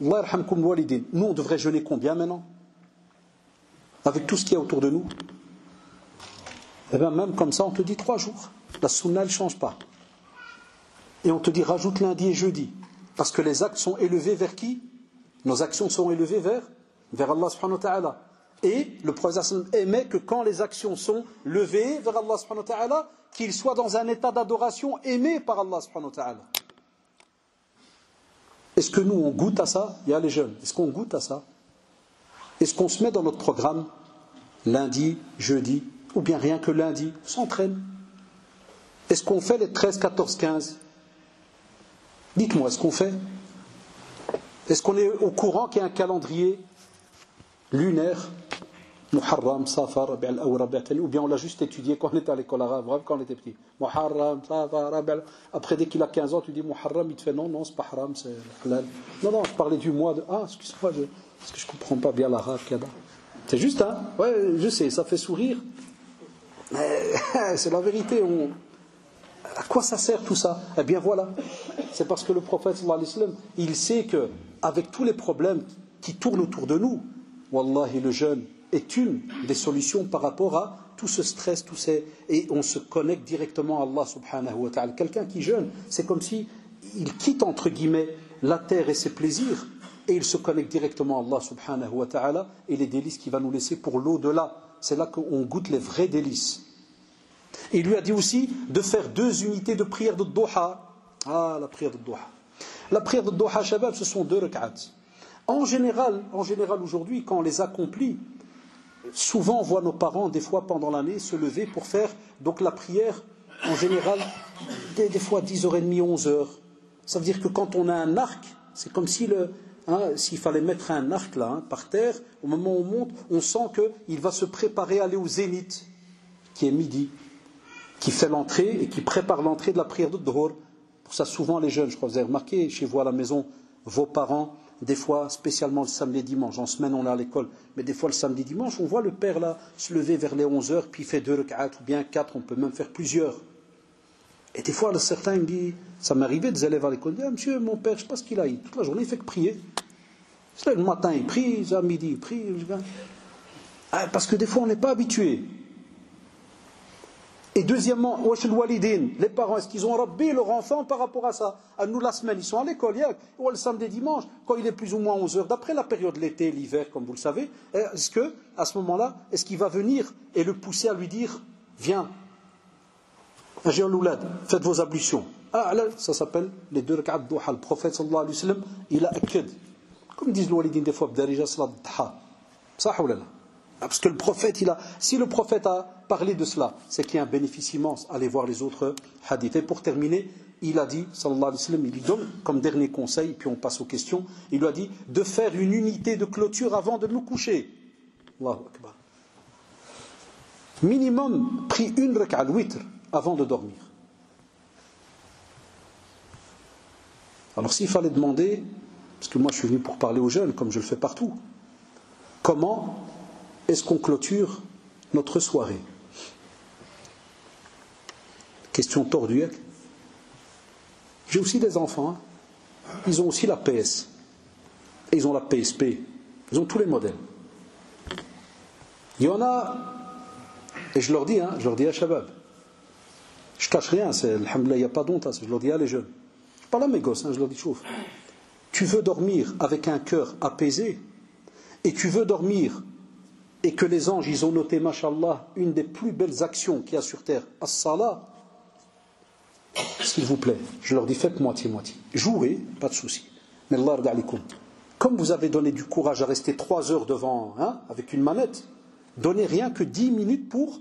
Allah yarhamkum walidin. Nous, on devrait jeûner combien maintenant? Avec tout ce qu'il y a autour de nous? Eh bien, même comme ça, on te dit 3 jours. La sunna, elle ne change pas. Et on te dit rajoute lundi et jeudi. Parce que les actes sont élevés vers qui? Nos actions sont élevées vers Allah subhanahu wa ta'ala. Et le prophète aimait que quand les actions sont levées vers Allah subhanahu wa ta'ala, qu'ils soient dans un état d'adoration aimé par Allah subhanahu wa ta'ala. Est-ce que nous on goûte à ça? Il y a les jeunes. Est-ce qu'on goûte à ça? Est-ce qu'on se met dans notre programme lundi, jeudi, ou bien rien que lundi, on s'entraîne? Est-ce qu'on fait les 13, 14, 15? Dites-moi, est-ce qu'on fait? Est-ce qu'on est au courant qu'il y a un calendrier lunaire, Muharram, Safar, Rabi' al-Awwal, Rabi' al-Thani, ou bien on l'a juste étudié quand on était à l'école arabe, quand on était petit. Muharram, Safar, Rabi' al-Awwal. Après, dès qu'il a 15 ans, tu dis Muharram, il te fait non, c'est pas haram, c'est halal. Non, je parlais du mois de. Ah, excuse-moi, parce que je comprends pas bien l'arabe, Kada. C'est juste, hein? Ouais, je sais, ça fait sourire. C'est la vérité. À quoi ça sert tout ça? Eh bien voilà, c'est parce que le prophète sallallahu alayhi wa sallam, il sait que avec tous les problèmes qui tournent autour de nous, wallahi, le jeûne est une des solutions par rapport à tout ce stress, et on se connecte directement à Allah subhanahu wa ta'ala. Quelqu'un qui jeûne, c'est comme si il quitte entre guillemets la terre et ses plaisirs et il se connecte directement à Allah subhanahu wa ta'ala et les délices qu'il va nous laisser pour l'au-delà. C'est là qu'on goûte les vrais délices. Il lui a dit aussi de faire 2 unités de prière de Duha. Ah, la prière de Duha. La prière de Duha, Shabab, ce sont 2 rak'at. En général, aujourd'hui, quand on les accomplit, souvent on voit nos parents, des fois pendant l'année, se lever pour faire donc la prière, en général, des fois 10h30, 11h. Ça veut dire que quand on a un arc, c'est comme si s'il fallait mettre un arc là, par terre, au moment où on monte, on sent qu'il va se préparer à aller au zénith, qui est midi, qui fait l'entrée et qui prépare l'entrée de la prière de Dhuhr. Pour ça, souvent les jeunes, je crois que vous avez remarqué, chez vous à la maison, vos parents, des fois, spécialement le samedi et dimanche, en semaine on est à l'école, mais des fois le samedi et dimanche, on voit le père là se lever vers les 11h, puis il fait 2 rak'at ou bien 4, on peut même faire plusieurs. Et des fois, certains me disent, ça m'arrivait des élèves à l'école, ils disent, monsieur, mon père, je ne sais pas ce qu'il a, toute la journée il fait que prier. Le matin il prie, à midi il prie. Parce que des fois on n'est pas habitué. Et deuxièmement, les parents, est-ce qu'ils ont rabbi leur enfant par rapport à ça? À nous, la semaine, ils sont à l'école, ou le samedi, dimanche, quand il est plus ou moins 11h, d'après la période de l'été, l'hiver, comme vous le savez, est-ce que, à ce moment-là, est-ce qu'il va venir et le pousser à lui dire, viens, faites vos ablutions. Ah, là, ça s'appelle les 2 rak'at de Duha. Le prophète, sallallahu alayhi wa sallam, il a akid. Comme disent les walidines des fois, b'darija salat Duha. Ça, ou là. Parce que le prophète, si le prophète a parlé de cela, c'est qu'il y a un bénéfice immense. Allez voir les autres hadiths. Et pour terminer, il a dit, sallallahu alayhi wa sallam, il lui donne comme dernier conseil, puis on passe aux questions, il lui a dit de faire une unité de clôture avant de nous coucher. Allahu Akbar. Minimum, pris 1 rak'a al-witr avant de dormir. Alors s'il fallait demander, parce que moi je suis venu pour parler aux jeunes, comme je le fais partout, comment est-ce qu'on clôture notre soirée? Question tordue. J'ai aussi des enfants. Ils ont aussi la PS. Et ils ont la PSP. Ils ont tous les modèles. Il y en a, et je leur dis à Shabab, je cache rien, alhamdoulilah, il n'y a pas d'honte, je leur dis à les jeunes. Je parle à mes gosses, je leur dis, chauffe. Tu veux dormir avec un cœur apaisé, et tu veux dormir et que les anges, ils ont noté, mashallah, une des plus belles actions qu'il y a sur terre, as-salah. s'il vous plaît, je leur dis faites moitié-moitié. Jouez, pas de souci. Mais Allah yarda alikoum. Comme vous avez donné du courage à rester 3 heures devant, avec une manette, donnez rien que 10 minutes pour,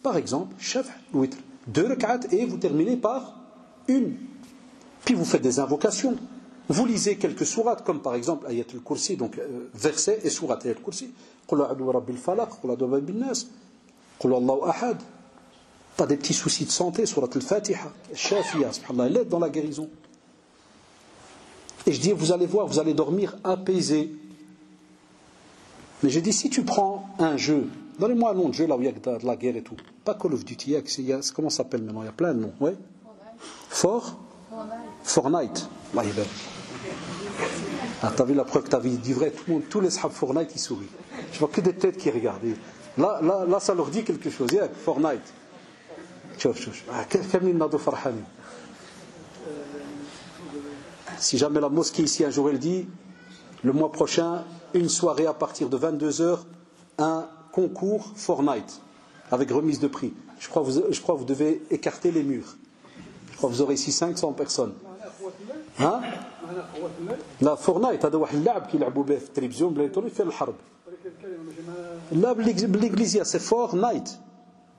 par exemple, shaf' ou witr. 2 rak'at et vous terminez par une. Puis vous faites des invocations. Vous lisez quelques sourates, comme par exemple Ayat al-Kursi, donc verset et sourate Ayat al-Kursi. Qul a'udhu bi rabbil falaq, qul a'udhu bi rabbin nas, qul Allahu ahad. Pas des petits soucis de santé, surat al-Fatiha, Shafiya, subhanallah, l'aide dans la guérison. Et je dis, vous allez voir, vous allez dormir apaisé. Mais j'ai dit, si tu prends un jeu, donnez-moi un nom de jeu là où il y a de la guerre et tout. Pas Call of Duty, comment ça s'appelle maintenant? Il y a plein de noms. Ouais. Fortnite. Ah, t'as vu la preuve que t'as dit vrai, tous les sahabs Fortnite ils sourient. Je vois que des têtes qui regardent. Là, ça leur dit quelque chose. Yeah, Fortnite. Si jamais la mosquée ici un jour elle dit le mois prochain, une soirée à partir de 22h, un concours Fortnite avec remise de prix. Je crois que vous devez écarter les murs. Je crois que vous aurez ici 500 personnes. Hein? La Fortnite, هذا واحد اللعب كيلعبوا به في التلفزيون بلا يطولوا فيه الحرب. لا بالانجليزيه c'est Fortnite.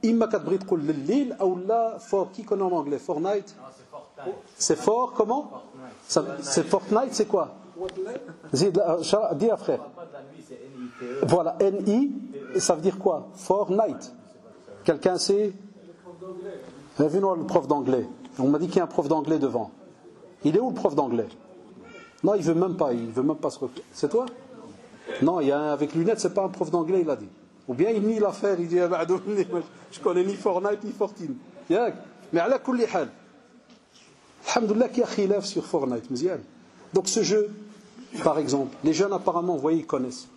إما كتبغي تقول لليل أو لا فور qui connaît en anglais Fortnite. C'est fort comment? C'est Fortnite, c'est quoi? Dis à frère. Voilà, N-I, ça veut dire quoi? Fortnite. Quelqu'un sait? Vu le prof d'anglais. On m'a dit qu'il y a un prof d'anglais devant. Il est où le prof d'anglais? Non, il veut même pas se replier. C'est toi? Non, il y a un avec lunettes, c'est pas un prof d'anglais, il a dit. Ou bien il nie l'affaire, il dit je connais ni Fortnite ni Fortine. Mais à la kulli hal. Alhamdoulilah qu'il y a khilaf sur Fortnite, mzial. Donc ce jeu, par exemple, les jeunes apparemment, vous voyez, ils connaissent.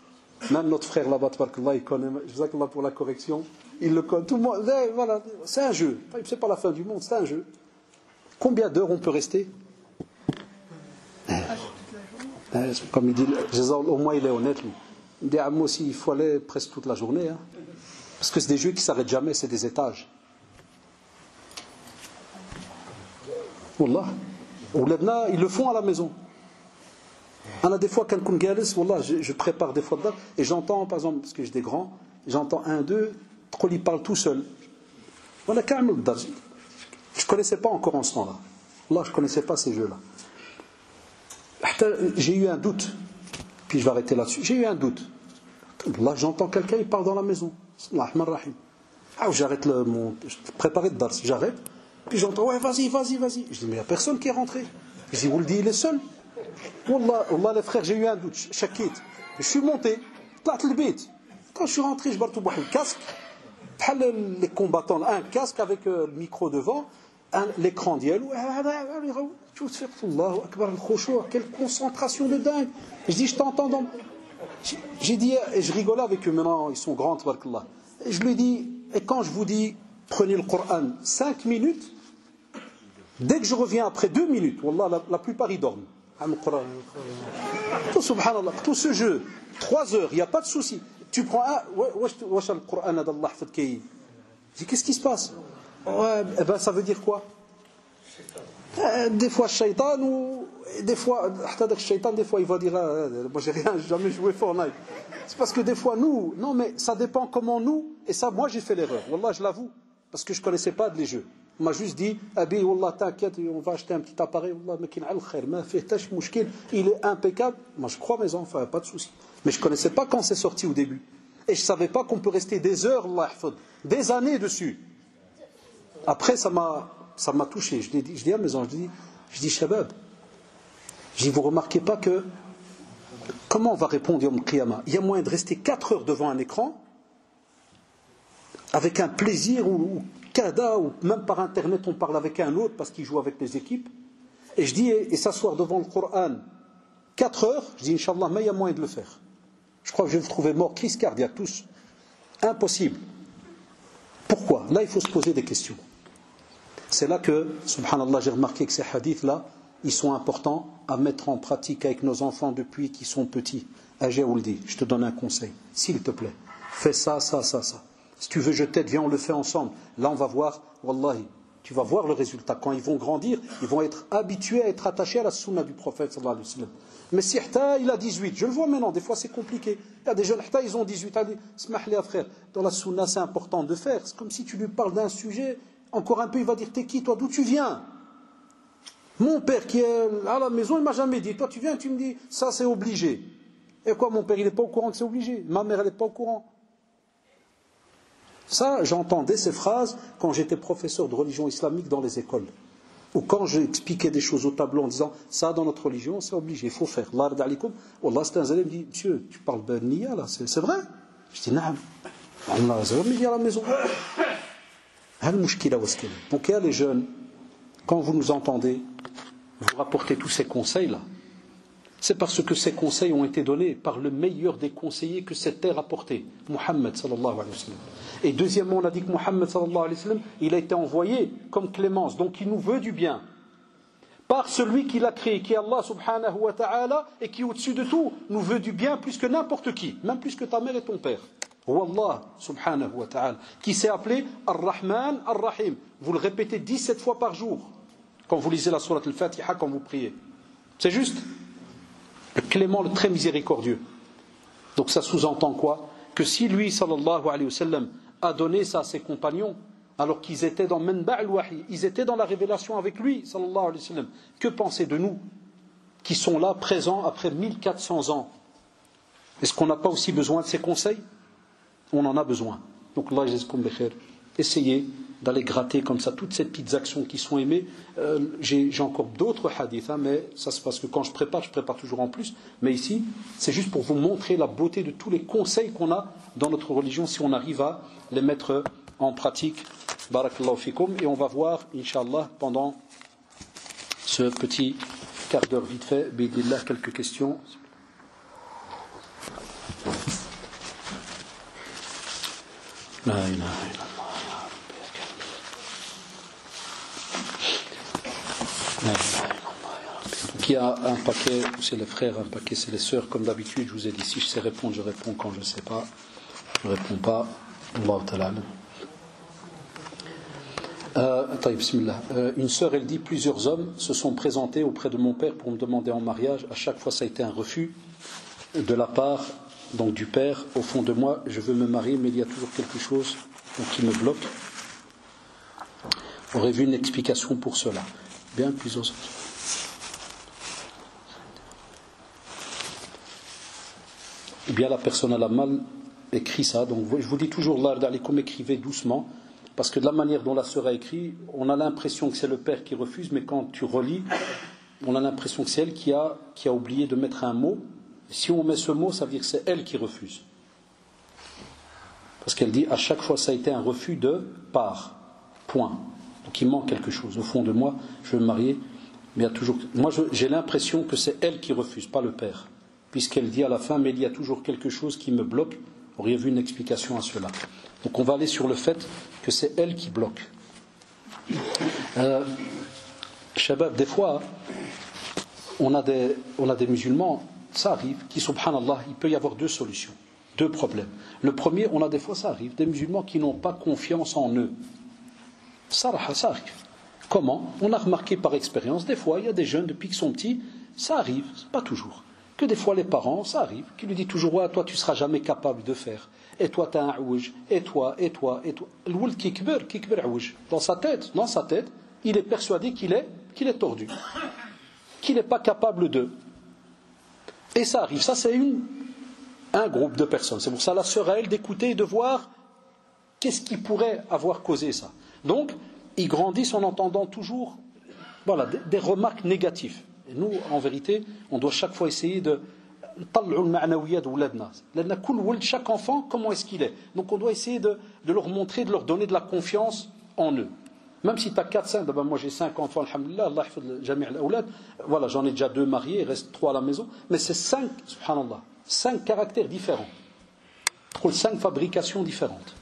Même notre frère là-bas, tabarakallah, il connaît. Jazakallah pour la correction. Il le connaît. Tout le monde, voilà, c'est un jeu. C'est pas la fin du monde, c'est un jeu. Combien d'heures on peut rester? Comme il dit, au moins il est honnête, lui. Il dit, moi aussi, il faut aller presque toute la journée. Parce que c'est des jeux qui ne s'arrêtent jamais, c'est des étages. Wallah. Ils le font à la maison. On a des fois, quand je prépare des fois de date, et j'entends, par exemple, parce que j'ai des grands, j'entends un, deux, ils parlent tout seul. Voilà, je ne connaissais pas encore en ce temps-là. Wallah, je ne connaissais pas ces jeux-là. J'ai eu un doute, puis je vais arrêter là-dessus. J'ai eu un doute. Là, j'entends quelqu'un, il parle dans la maison. J'arrête je préparais de dars, j'arrête. Puis j'entends, ouais, vas-y. Je dis, mais il n'y a personne qui est rentré. Je dis, vous le dites, il est seul. Wallah, les frères, j'ai eu un doute. Shakit. Je suis monté. Quand je suis rentré, je barre tout le casque. Les combattants, un casque avec le micro devant, l'écran d'hiel. Quelle concentration de dingue. Je dis, je t'entends dans... J'ai dit, et je rigolais avec eux, maintenant ils sont grands, tabarakallah. Et je lui dis, et quand je vous dis, prenez le Coran 5 minutes, dès que je reviens après 2 minutes, wallah, la plupart ils dorment. Tout, subhanallah, tout ce jeu, 3 heures, il n'y a pas de souci. Tu prends wesh le Coran d'Allah Fadkei. Je dis, qu'est-ce qui se passe? Eh ben, ça veut dire quoi? Des fois shaitan ou des fois il va dire moi j'ai jamais joué Fortnite. C'est parce que des fois nous, non mais ça dépend comment nous, et ça moi j'ai fait l'erreur. Wallah, je l'avoue, parce que je connaissais pas les jeux. On m'a juste dit Abi wallah t'inquiète, on va acheter un petit appareil, wallah makin al khair, ma fi tash mushkil, il est impeccable. Moi je crois mes enfants, pas de souci. Mais je connaissais pas quand c'est sorti au début. Et je savais pas qu'on peut rester des heures, Allah yahfad, des années dessus. Après ça m'a touché. Je dis à mes enfants, je dis Shabab, je dis, vous remarquez pas que comment on va répondre Yom Qiyamah? Il y a moyen de rester 4 heures devant un écran avec un plaisir ou kada, ou même par internet on parle avec un autre parce qu'il joue avec les équipes. Et je dis, et s'asseoir devant le Coran 4 heures, je dis Inch'Allah, mais il y a moyen de le faire. Je crois que je vais vous trouver mort, crise cardiaque, tous. Impossible. Pourquoi? Là, il faut se poser des questions. C'est là que, subhanallah, j'ai remarqué que ces hadiths-là, ils sont importants à mettre en pratique avec nos enfants depuis qu'ils sont petits. Ajaouldi, je te donne un conseil, s'il te plaît. Fais ça. Si tu veux, je t'aide, viens, on le fait ensemble. Là, on va voir, wallahi, Tu vas voir le résultat. Quand ils vont grandir, ils vont être habitués à être attachés à la sunna du prophète sallallahu alayhi wa sallam. Mais si il a 18, je le vois maintenant, des fois c'est compliqué. Il y a des jeunes, ils ont 18, ils disent, frère, dans la sunna c'est important de faire. C'est comme si tu lui parles d'un sujet, encore un peu il va dire, t'es qui toi, d'où tu viens? Mon père qui est à la maison, il ne m'a jamais dit, toi tu viens, tu me dis, ça c'est obligé. Et quoi, mon père il n'est pas au courant que c'est obligé? Ma mère elle n'est pas au courant? Ça, j'entendais ces phrases quand j'étais professeur de religion islamique dans les écoles. Ou quand j'expliquais des choses au tableau en disant ça dans notre religion c'est obligé, il faut faire. Allah radalikum. Wallah c'était un zélé, il me dit monsieur, tu parles de niya là, c'est vrai? Je dis naam. Allah me dit à la maison. Donc il y a les jeunes, quand vous nous entendez, vous rapportez tous ces conseils là. C'est parce que ces conseils ont été donnés par le meilleur des conseillers que cette terre a porté, Muhammad sallallahu alayhi wa sallam. Et deuxièmement, on a dit que Muhammad sallallahu alayhi wa sallam, il a été envoyé comme clémence, donc il nous veut du bien. Par celui qui l'a créé, qui est Allah subhanahu wa ta'ala, et qui au-dessus de tout, nous veut du bien plus que n'importe qui, même plus que ta mère et ton père. Wallah subhanahu wa ta'ala, qui s'est appelé Ar-Rahman Ar-Rahim. Vous le répétez 17 fois par jour, quand vous lisez la sourate Al-Fatiha, quand vous priez. C'est juste le clément, le très miséricordieux. Donc ça sous-entend quoi? Que si lui, sallallahu alayhi wa sallam, a donné ça à ses compagnons, alors qu'ils étaient dans Manba' al-Wahi, ils étaient dans la révélation avec lui, sallallahu alayhi wa sallam, que penser de nous, qui sont là, présents après 1400 ans? Est-ce qu'on n'a pas aussi besoin de ces conseils? On en a besoin. Donc Allah yazkum bi khair. Essayez d'aller gratter comme ça toutes ces petites actions qui sont aimées. J'ai encore d'autres hadiths, mais ça c'est parce que quand je prépare toujours en plus. Mais ici, c'est juste pour vous montrer la beauté de tous les conseils qu'on a dans notre religion, si on arrive à les mettre en pratique. Barakallahu fikum. Et on va voir, Inch'Allah, pendant ce petit quart d'heure vite fait, bidillah, quelques questions. La ilaha illallah. Donc il y a un paquet, c'est les frères, un paquet c'est les sœurs, comme d'habitude. Je vous ai dit, si je sais répondre, je réponds. Quand je ne sais pas, je ne réponds pas. Allah ta'ala. Bismillah. Une sœur, elle dit, plusieurs hommes se sont présentés auprès de mon père pour me demander en mariage. À chaque fois ça a été un refus de la part donc du père. Au fond de moi, je veux me marier, mais il y a toujours quelque chose qui me bloque. Aurait vu une explication pour cela. Bien, plusieurs autres. Eh bien, la personne elle a mal écrit ça. Donc, je vous dis toujours, là, comme écrivez doucement, parce que de la manière dont la sœur a écrit, on a l'impression que c'est le père qui refuse, mais quand tu relis, on a l'impression que c'est elle qui a oublié de mettre un mot. Si on met ce mot, ça veut dire que c'est elle qui refuse. Parce qu'elle dit, à chaque fois, ça a été un refus de part. Point. Donc il manque quelque chose. Au fond de moi, je veux me marier, mais il y a toujours... Moi, j'ai l'impression que c'est elle qui refuse, pas le père. Puisqu'elle dit à la fin, mais il y a toujours quelque chose qui me bloque. Vous auriez vu une explication à cela. Donc on va aller sur le fait que c'est elle qui bloque. Shabab, des fois, on a des musulmans, ça arrive, qui, subhanallah, il peut y avoir deux solutions, deux problèmes. Le premier, on a des fois, ça arrive, des musulmans qui n'ont pas confiance en eux. Ça arrive. Comment? On a remarqué par expérience, des fois, il y a des jeunes, depuis qu'ils sont petits, ça arrive, pas toujours, que des fois les parents, ça arrive, qui lui disent toujours, ouais, toi tu ne seras jamais capable de faire, et toi tu as un ouj, et toi. Le woul qui kber ouj. Dans sa tête, il est persuadé qu'il est tordu, qu'il n'est pas capable de. Et ça arrive, ça c'est un groupe de personnes. C'est pour ça la sœur à elle d'écouter et de voir qu'est-ce qui pourrait avoir causé ça. Donc, ils grandissent en entendant toujours des remarques négatives. Et nous, en vérité, on doit chaque fois essayer de chaque enfant, comment est-ce qu'il est. Donc on doit essayer de leur montrer, de leur donner de la confiance en eux. Même si tu as 4-5, moi j'ai 5 enfants, alhamdulillah, Allah hafid jami' al-awlad, voilà, j'en ai déjà 2 mariés, il reste 3 à la maison, mais c'est 5, subhanallah, 5 caractères différents, 5 fabrications différentes.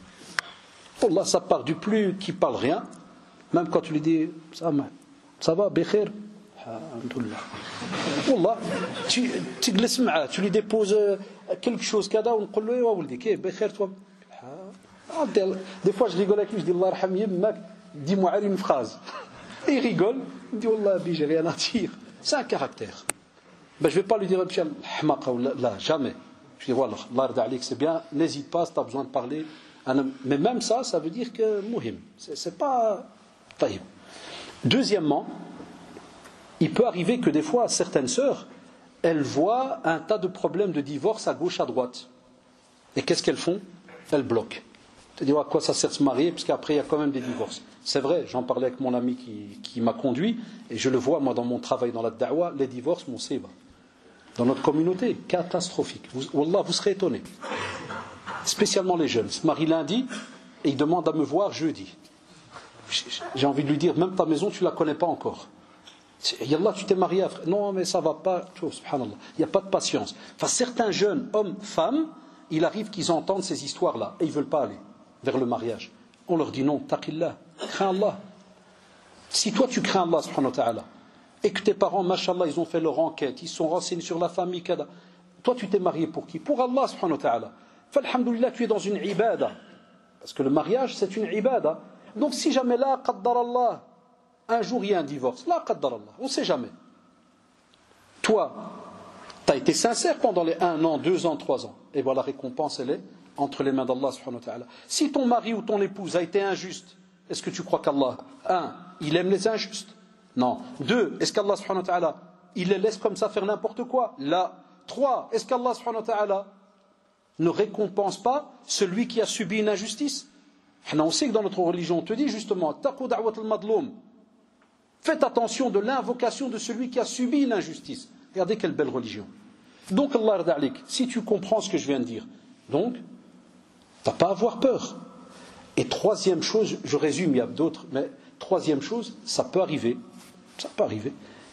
Allah, ça part du plus qui parle rien, même quand tu lui dis ça va, békhir, alhamdulillah. Wallah, tu lui déposes quelque chose, kada, on dit, békhir, toi. Des fois, je rigole avec lui, je dis Allah arham yemmak, dis-moi une phrase. Et il rigole, il me dit Wallah, j'ai rien à dire. C'est un caractère. Ben, je ne vais pas lui dire là, jamais. Je dis voilà, Allah c'est bien, n'hésite pas si tu as besoin de parler. Mais même ça, ça veut dire que muhim. C'est pas taïb. Deuxièmement, il peut arriver que des fois, certaines sœurs, elles voient un tas de problèmes de divorce à gauche, à droite. Et qu'est-ce qu'elles font? Elles bloquent. Tu dis, à quoi ça sert de se marier? Parce qu'après, il y a quand même des divorces. C'est vrai, j'en parlais avec mon ami qui m'a conduit, et je le vois, moi, dans mon travail dans la da'wa, les divorces, mon séba. Dans notre communauté, catastrophique. Wallah, vous serez étonnés. Spécialement les jeunes. Ils se marient lundi, et ils demandent à me voir jeudi. J'ai envie de lui dire, même ta maison, tu ne la connais pas encore. Yallah, tu t'es marié à... Non, mais ça ne va pas. Subhanallah. Il n'y a pas de patience. Enfin, certains jeunes, hommes, femmes, il arrive qu'ils entendent ces histoires-là et ils ne veulent pas aller vers le mariage. On leur dit non, taqillah, crains Allah. Si toi tu crains Allah subhanahu wa ta'ala et que tes parents, mashallah, ils ont fait leur enquête, ils sont renseignés sur la famille, kada. Toi tu t'es marié pour qui? Pour Allah subhanahu wa ta'ala. Falhamdulillah, tu es dans une ibada. Parce que le mariage c'est une ibada. Donc si jamais là, qaddar Allah, un jour il y a un divorce, là, qaddar Allah, on ne sait jamais. Toi, tu as été sincère pendant les 1 an, 2 ans, 3 ans. Et voilà, la récompense, elle est entre les mains d'Allah subhanahu wa ta'ala. Si ton mari ou ton épouse a été injuste, est-ce que tu crois qu'Allah, 1, il aime les injustes? Non. 2, est-ce qu'Allah subhanahu wa ta'ala, il les laisse comme ça faire n'importe quoi? Là. 3, est-ce qu'Allah subhanahu wa ta'ala ne récompense pas celui qui a subi une injustice? On sait que dans notre religion, on te dit justement, taqu da'wat al-madloum. Faites attention de l'invocation de celui qui a subi une injustice. Regardez quelle belle religion. Donc, Allah rada'alik, si tu comprends ce que je viens de dire, donc, tu n'as pas à avoir peur. Et troisième chose, je résume, il y a d'autres, mais troisième chose, ça peut arriver,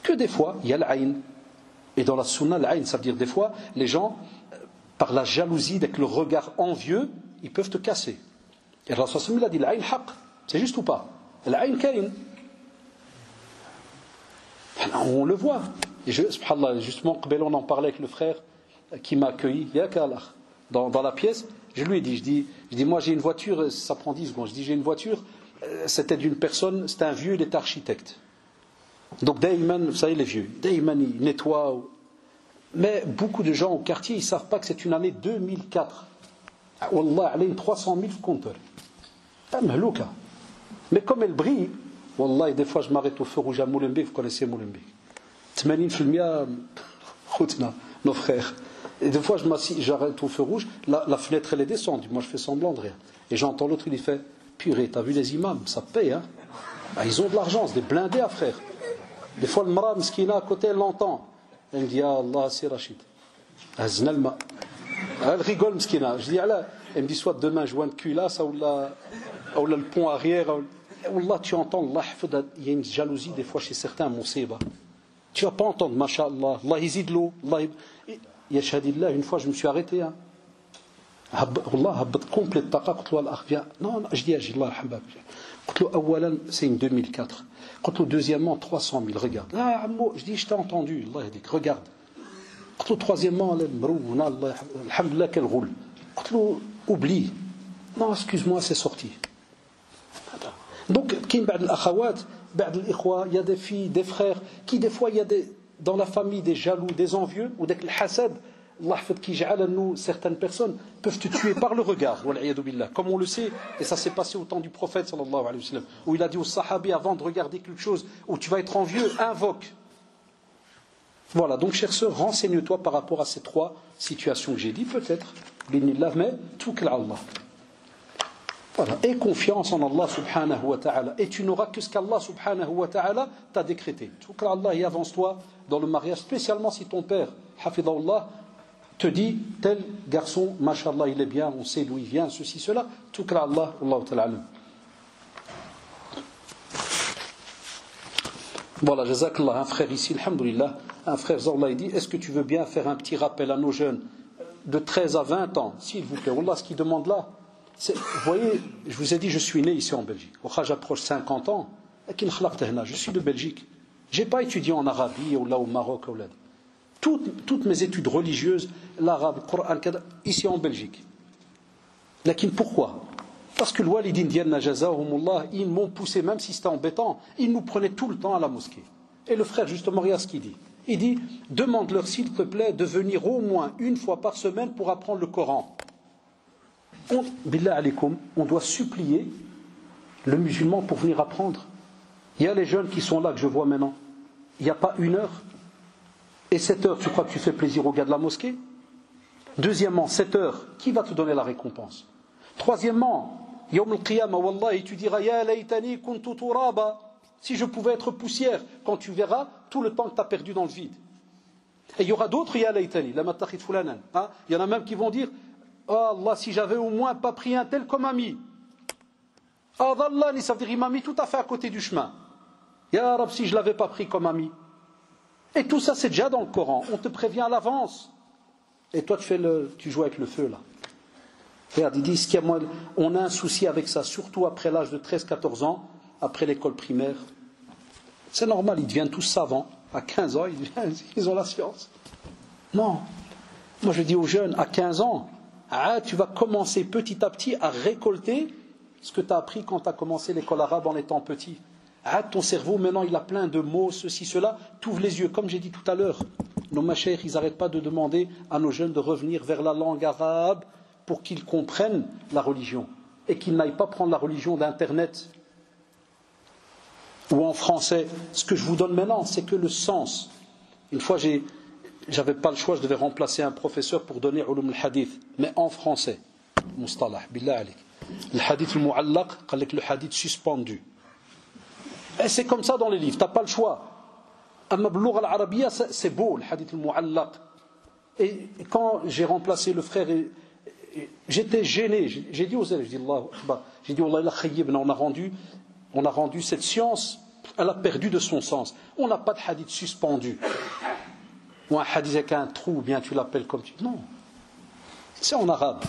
que des fois, il y a l'aïn. Et dans la sunna, l'aïn, ça veut dire des fois, les gens, par la jalousie, avec le regard envieux, ils peuvent te casser. Et Allah sallallahu alayhi wa sallam a dit, l'aïn haq, c'est juste ou pas? L'aïn kaïn. On le voit. Et subhanallah, justement, on en parlait avec le frère qui m'a accueilli, dans la pièce. Je lui ai dit, je dis moi j'ai une voiture, ça prend 10 secondes. Je dis j'ai une voiture, c'était d'une personne, c'était un vieux, il était architecte. Donc Dayman, vous savez les vieux, Dayman il nettoie. Mais beaucoup de gens au quartier, ils ne savent pas que c'est une année 2004. Wallah, elle est 300 000 compteurs. Mais comme elle brille, Wallah, des fois je m'arrête au feu rouge à Molenbeek, vous connaissez Molenbeek. 80% khutna, nos frères. Et des fois je m'assis, j'arrête au feu rouge, la fenêtre elle est descendue, moi je fais semblant de rien. Et j'entends l'autre, il fait, purée, t'as vu les imams, ça paye, hein. Ah, ils ont de l'argent, c'est des blindés à frère. Des fois le mara, mskina à côté, elle l'entend. Elle me dit, ah Allah, c'est Rachid. Elle rigole, mskina. Je dis, Allah, elle me dit, soit demain, je vois un cul là, ça ou le pont arrière. Allah, tu entends, Allah, il y a une jalousie des fois chez certains, mon séba. Tu vas pas entendre, masha'Allah, Allah izid l'eau, Allah yashhadillah, une fois je me suis arrêté. Hein. Allah habbat complet taqa, qutlu al-akh, viens. Non, je dis, Allah alhambab. Qutlu awalan, c'est une 2004. Qutlu deuxièmement, 300 000, regarde. Ah, ammo, je dis, je t'ai entendu, Allah dit, regarde. Qutlu troisièmement, alhamdulillah, qu'elle roule. Qutlu, oublie. Non, excuse-moi, c'est sorti. Donc, il y a des filles, des frères, qui des fois, il y a dans la famille des jaloux, des envieux, ou des hasad, certaines personnes peuvent te tuer par le regard, comme on le sait, et ça s'est passé au temps du prophète, sallallahu alayhi wa sallam, où il a dit aux sahabis, avant de regarder quelque chose où tu vas être envieux, invoque. Voilà, donc chère sœur, renseigne-toi par rapport à ces 3 situations que j'ai dit, peut-être, mais tout Allah. Voilà. Et confiance en Allah subhanahu wa ta'ala. Et tu n'auras que ce qu'Allah subhanahu wa ta'ala t'a décrété. Toukra Allah, et avance-toi dans le mariage, spécialement si ton père, hafidahullah, te dit, tel garçon, mashallah, il est bien, on sait d'où il vient, ceci, cela. Toukra Allah, Allah ta'ala. Voilà, jazakallah, un frère ici, alhamdulillah, un frère Zawla, il dit, est-ce que tu veux bien faire un petit rappel à nos jeunes de 13 à 20 ans, s'il vous plaît. Wallah, ce qu'il demande là, vous voyez, je vous ai dit, je suis né ici en Belgique. J'approche 50 ans. Je suis de Belgique. Je n'ai pas étudié en Arabie ou là au Maroc. Toutes mes études religieuses, l'arabe, le Coran, ici en Belgique. Pourquoi? Parce que le walidin diyanna jazahumullah, ils m'ont poussé, même si c'était embêtant, ils nous prenaient tout le temps à la mosquée. Et le frère, justement, regarde ce qu'il dit. Il dit, demande-leur s'il te plaît de venir au moins une fois par semaine pour apprendre le Coran. Billah alaykoum, on doit supplier le musulman pour venir apprendre. Il y a les jeunes qui sont là que je vois maintenant. Il n'y a pas 1 heure. Et 7 heures, tu crois que tu fais plaisir aux gars de la mosquée? Deuxièmement, 7 heures, qui va te donner la récompense? Troisièmement, Yawm al-Qiyamah, Wallahi, tu diras, Ya laytani kuntu turaba. Si je pouvais être poussière, quand tu verras tout le temps que tu as perdu dans le vide. Et il y aura d'autres, Ya laytani, la mattakhid fulanan. Il y en a même qui vont dire, oh Allah, si j'avais au moins pas pris un tel comme ami. Adallani, ça veut dire, il m'a mis tout à fait à côté du chemin. Ya Rab, si je ne l'avais pas pris comme ami. Et tout ça, c'est déjà dans le Coran. On te prévient à l'avance. Et toi, tu joues avec le feu, là. Regarde, ils disent on a un souci avec ça, surtout après l'âge de 13-14 ans, après l'école primaire. C'est normal, ils deviennent tous savants. À 15 ans, ils ont la science. Non. Moi, je dis aux jeunes, à 15 ans, tu vas commencer petit à petit à récolter ce que tu as appris quand tu as commencé l'école arabe en étant petit. Ton cerveau, maintenant, il a plein de mots, ceci, cela. T'ouvres les yeux, comme j'ai dit tout à l'heure. Nos machères, ils n'arrêtent pas de demander à nos jeunes de revenir vers la langue arabe pour qu'ils comprennent la religion. Et qu'ils n'aillent pas prendre la religion d'Internet ou en français. Ce que je vous donne maintenant, c'est que le sens. Une fois, j'avais pas le choix, je devais remplacer un professeur pour donner ulum al-hadith, mais en français. Mustalah, billah alik. Le hadith al-mu'allaq, le hadith suspendu. Et c'est comme ça dans les livres, tu n'as pas le choix. Amma bil-lugha al-arabiyya, c'est beau, le hadith al-mu'allaq. Et quand j'ai remplacé le frère, j'étais gêné. J'ai dit aux élèves, j'ai dit, Wallah, on a rendu cette science, elle a perdu de son sens. On n'a pas de hadith suspendu. Ou un hadith avec un trou, bien tu l'appelles comme tu... Non. C'est en arabe.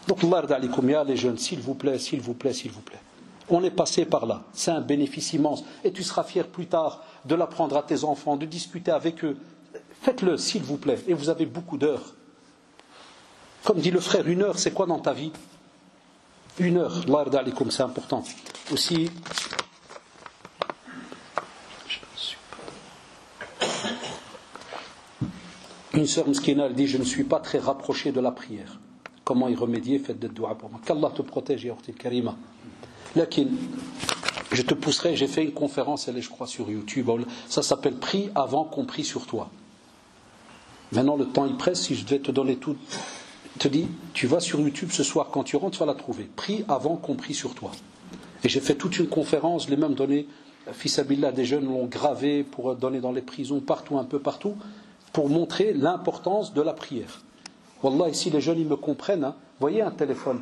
Donc, Allah yarda alikum, ya les jeunes, s'il vous plaît, s'il vous plaît, s'il vous plaît. On est passé par là. C'est un bénéfice immense. Et tu seras fier plus tard de l'apprendre à tes enfants, de discuter avec eux. Faites-le, s'il vous plaît. Et vous avez beaucoup d'heures. Comme dit le frère, 1 heure, c'est quoi dans ta vie? 1 heure. Allah yarda alikum, c'est important. Aussi... Une sœur mskina, elle dit, je ne suis pas très rapproché de la prière. Comment y remédier? Faites des doigts pour moi. Qu'Allah te protège, ya Ukhti Karima. Lakin, je te pousserai, j'ai fait une conférence, elle est, je crois, sur YouTube. Ça s'appelle Prie avant qu'on prie sur toi. Maintenant, le temps il presse, si je devais te donner tout, te dis, tu vas sur YouTube ce soir, quand tu rentres, tu vas la trouver. Prie avant qu'on prie sur toi. Et j'ai fait toute une conférence, je l'ai même donné, fils Abillah, des jeunes l'ont gravé pour donner dans les prisons, partout, un peu partout, pour montrer l'importance de la prière. Wallah, ici les jeunes ils me comprennent. Voyez un téléphone,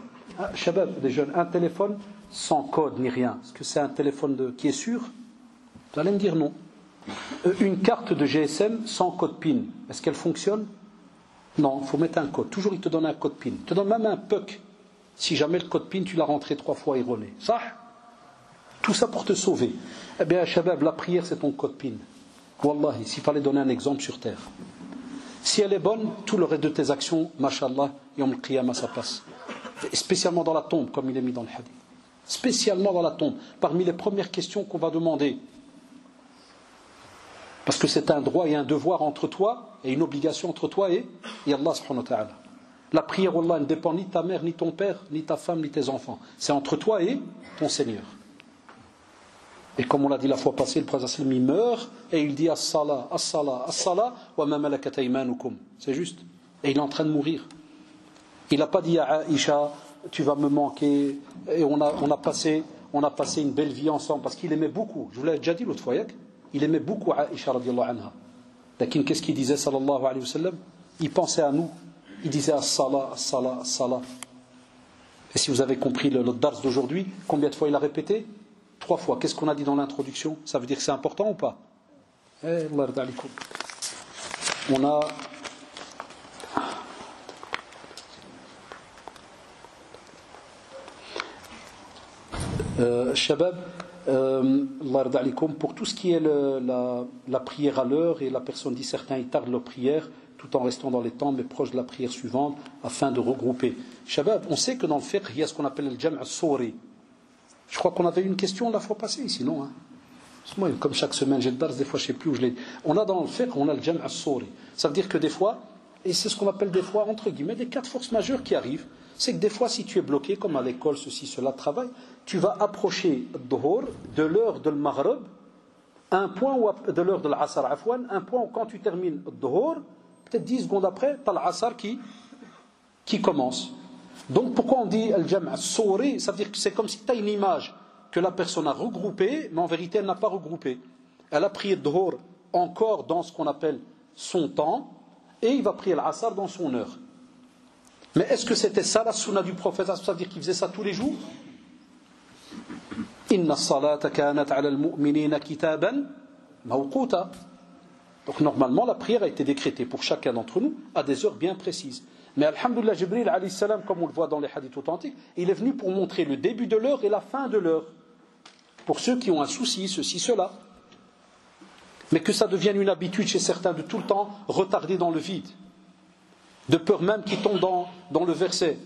Shabab, des jeunes, un téléphone sans code ni rien. Est-ce que c'est un téléphone qui est sûr? Vous allez me dire non. Une carte de GSM sans code PIN, est-ce qu'elle fonctionne? Non, il faut mettre un code. Toujours il te donne un code PIN. Il te donne même un PUC. Si jamais le code PIN tu l'as rentré 3 fois erroné. Ça, tout ça pour te sauver. Eh bien, Shabab, la prière c'est ton code PIN. Wallahi, s'il fallait donner un exemple sur terre. Si elle est bonne, tout le reste de tes actions, mashallah, yom al-qiyamah, ça passe. Et spécialement dans la tombe, comme il est mis dans le hadith. Spécialement dans la tombe. Parmi les premières questions qu'on va demander. Parce que c'est un droit et un devoir entre toi, et une obligation entre toi et Allah subhanahu wa ta'ala. La prière, Allah, ne dépend ni de ta mère, ni de ton père, ni de ta femme, ni de tes enfants. C'est entre toi et ton Seigneur. Et comme on l'a dit la fois passée, le prophète sallam il meurt et il dit as-salah, as-salah, as-salah wa ma malakat aymanukum. C'est juste. Et il est en train de mourir. Il n'a pas dit à Aïcha, tu vas me manquer. Et on a passé une belle vie ensemble parce qu'il aimait beaucoup. Je vous l'ai déjà dit l'autre fois, il aimait beaucoup Aïcha radiyallahu anha. Lakin qu'est-ce qu'il disait sallallahu alayhi wa sallam? Il pensait à nous. Il disait as-salah, as-salah, as-salah. Et si vous avez compris le dars d'aujourd'hui, combien de fois il a répété? 3 fois. Qu'est-ce qu'on a dit dans l'introduction? Ça veut dire que c'est important ou pas? On a... Shabab, pour tout ce qui est la prière à l'heure, et la personne dit certains ils tardent leur prière, tout en restant dans les temps, mais proche de la prière suivante, afin de regrouper. Shabab, on sait que dans le fiqh, il y a ce qu'on appelle le jam' as-suri. Je crois qu'on avait une question la fois passée, sinon. Moi, comme chaque semaine, j'ai le dars, des fois, je ne sais plus où je l'ai. On a dans le fiqh, on a le jam' as-suri. Ça veut dire que des fois, et c'est ce qu'on appelle des fois, entre guillemets, des cas de force majeure qui arrivent. C'est que des fois, si tu es bloqué, comme à l'école, ceci, cela, travail, tu vas approcher dhuhr de l'heure de l'maghrib, un point où, de l'heure de l'asr, un point où quand tu termines dhuhr, peut-être 10 secondes après, tu as l'asr qui commence. Donc pourquoi on dit al-jam' as-suri? Ça veut dire que c'est comme si tu as une image que la personne a regroupée, mais en vérité elle n'a pas regroupé. Elle a prié dhuhr encore dans ce qu'on appelle son temps, et il va prier l'asr dans son heure. Mais est-ce que c'était ça la sunna du prophète? Ça veut dire qu'il faisait ça tous les jours? Inna as-salata kanat 'ala al-mu'minina kitaban mawquta. Donc normalement la prière a été décrétée pour chacun d'entre nous à des heures bien précises. Mais alhamdoulilah, Jibril alayhi salam, comme on le voit dans les hadiths authentiques, il est venu pour montrer le début de l'heure et la fin de l'heure. Pour ceux qui ont un souci, ceci, cela. Mais que ça devienne une habitude chez certains de tout le temps retarder dans le vide. De peur même qu'ils tombent dans le verset.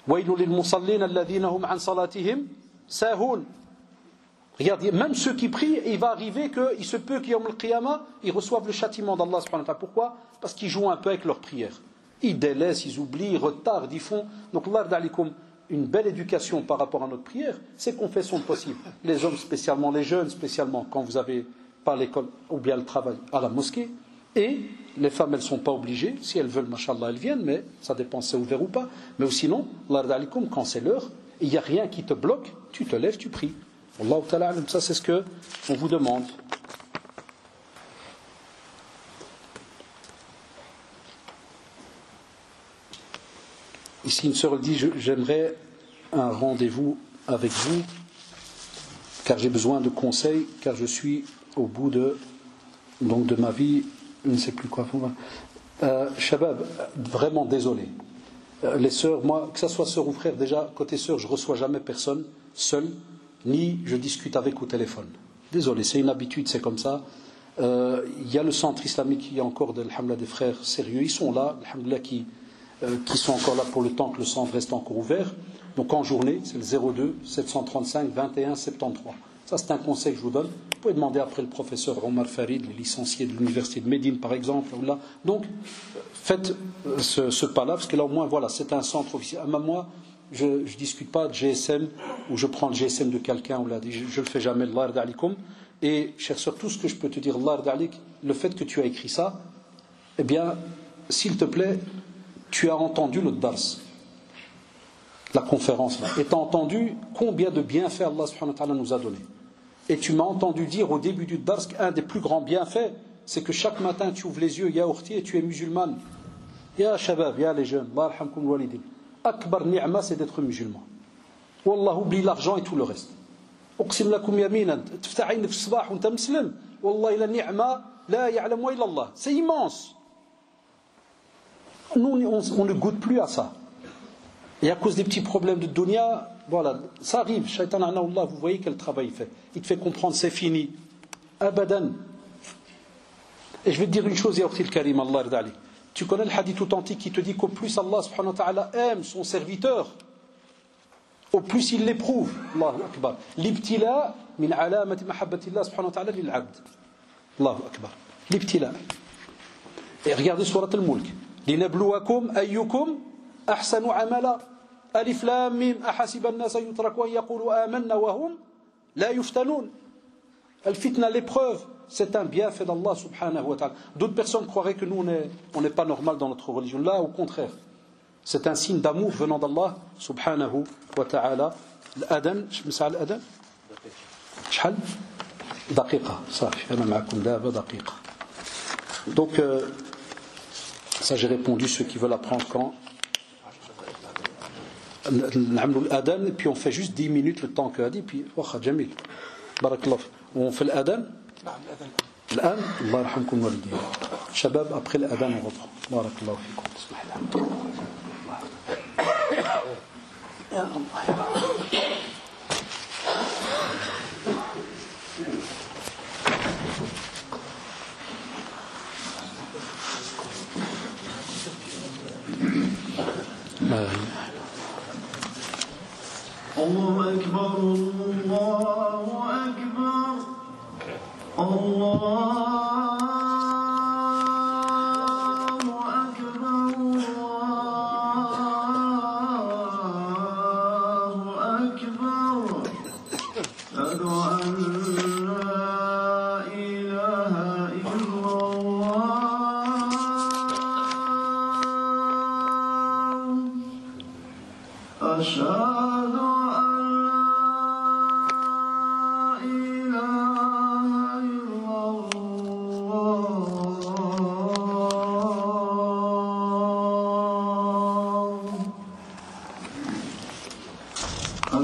Waylun lil musallin alladhina hum an salatihim sahun. Regardez, même ceux qui prient, il va arriver qu'il se peut qu'Yawm al-Qiyamah, ils reçoivent le châtiment d'Allah subhanahu wa ta'ala. Pourquoi? Parce qu'ils jouent un peu avec leur prière. Ils délaissent, ils oublient, ils retardent, ils font. Donc, Allah d'alikum, une belle éducation par rapport à notre prière, c'est qu'on fait son possible. Les hommes spécialement, les jeunes spécialement, quand vous n'avez pas l'école ou bien le travail à la mosquée. Et les femmes, elles ne sont pas obligées. Si elles veulent, machallah, elles viennent, mais ça dépend si c'est ouvert ou pas. Mais sinon, Allah d'alikum, quand c'est l'heure, il n'y a rien qui te bloque, tu te lèves, tu pries. Allah ta'ala, ça c'est ce qu'on vous demande. Ici, une sœur dit, j'aimerais un rendez-vous avec vous, car j'ai besoin de conseils, car je suis au bout de ma vie, je ne sais plus quoi. Shabab, vraiment désolé. Les sœurs, moi, que ce soit sœur ou frère, déjà, côté sœur, je ne reçois jamais personne seul, ni je discute avec au téléphone. Désolé, c'est une habitude, c'est comme ça. Il y a le centre islamique, il y a encore des frères sérieux, ils sont là, qui sont encore là pour le temps que le centre reste encore ouvert. Donc en journée, c'est le 02 735 21 73. Ça, c'est un conseil que je vous donne. Vous pouvez demander après le professeur Omar Farid, le licencié de l'université de Médine, par exemple. Donc, faites ce pas-là, parce que là, au moins, voilà, c'est un centre officiel. Moi, je ne discute pas de GSM, ou je prends le GSM de quelqu'un, je ne le fais jamais, Allah d'alikum. Et, chère sœur, tout ce que je peux te dire, Allah d'alik, le fait que tu as écrit ça, eh bien, s'il te plaît, tu as entendu le dars, la conférence là, et tu as entendu combien de bienfaits Allah subhanahu wa ta'ala nous a donné. Et tu m'as entendu dire au début du dars qu'un des plus grands bienfaits, c'est que chaque matin tu ouvres les yeux, ya ukhti, et tu es musulmane. Ya shabab, ya les jeunes, Allah yarhamkum walidin. Akbar ni'ma, c'est d'être musulman. Wallah, oublie l'argent et tout le reste. Uqsim lakum yaminan, tftah aynak fi sabah wa anta muslim. Wallah ila ni'ma la ya'lamu illa Allah. C'est immense. Nous, on ne goûte plus à ça. Et à cause des petits problèmes de dunya, voilà, ça arrive. Shaitan ana'ullah, vous voyez quel travail il fait. Il te fait comprendre, c'est fini. Abadan. Et je vais te dire une chose, ya ukhti al-karim, Allah ardali. Tu connais le hadith authentique qui te dit qu'au plus Allah subhanahu wa ta'ala aime son serviteur, au plus il l'éprouve. Allahu akbar. L'ibtila min alamati mahabbatillah subhanahu wa ta'ala lil-abd. Allahu akbar. L'ibtila. Et regardez surat al-Mulk. لنبلوكم أيكم أحسن عملا ألف لام ميم أحسب الناس يتركوا أن يقولوا آمنا وهم لا يفتنون. الفتنة, l'épreuve, c'est un bienfait d'Allah subhanahu wa ta'ala. D'autres personnes croiraient que nous on n'est pas normal dans notre religion. Là, au contraire, c'est un signe d'amour venant d'Allah subhanahu wa ta'ala. الأذان مساء الأذان شحال دقيقة صافي أنا معكم دابا دقيقة. Donc ça, j'ai répondu, ceux qui veulent apprendre quand. L'adhan, et puis on fait juste 10 minutes le temps que a dit, puis, jamil. Barakallah. On fait l'adhan. L'adhan, Allah yarhamkum walidin. Shabab, après l'adhan, on reprend. Barakallah fikum. Ya Allah.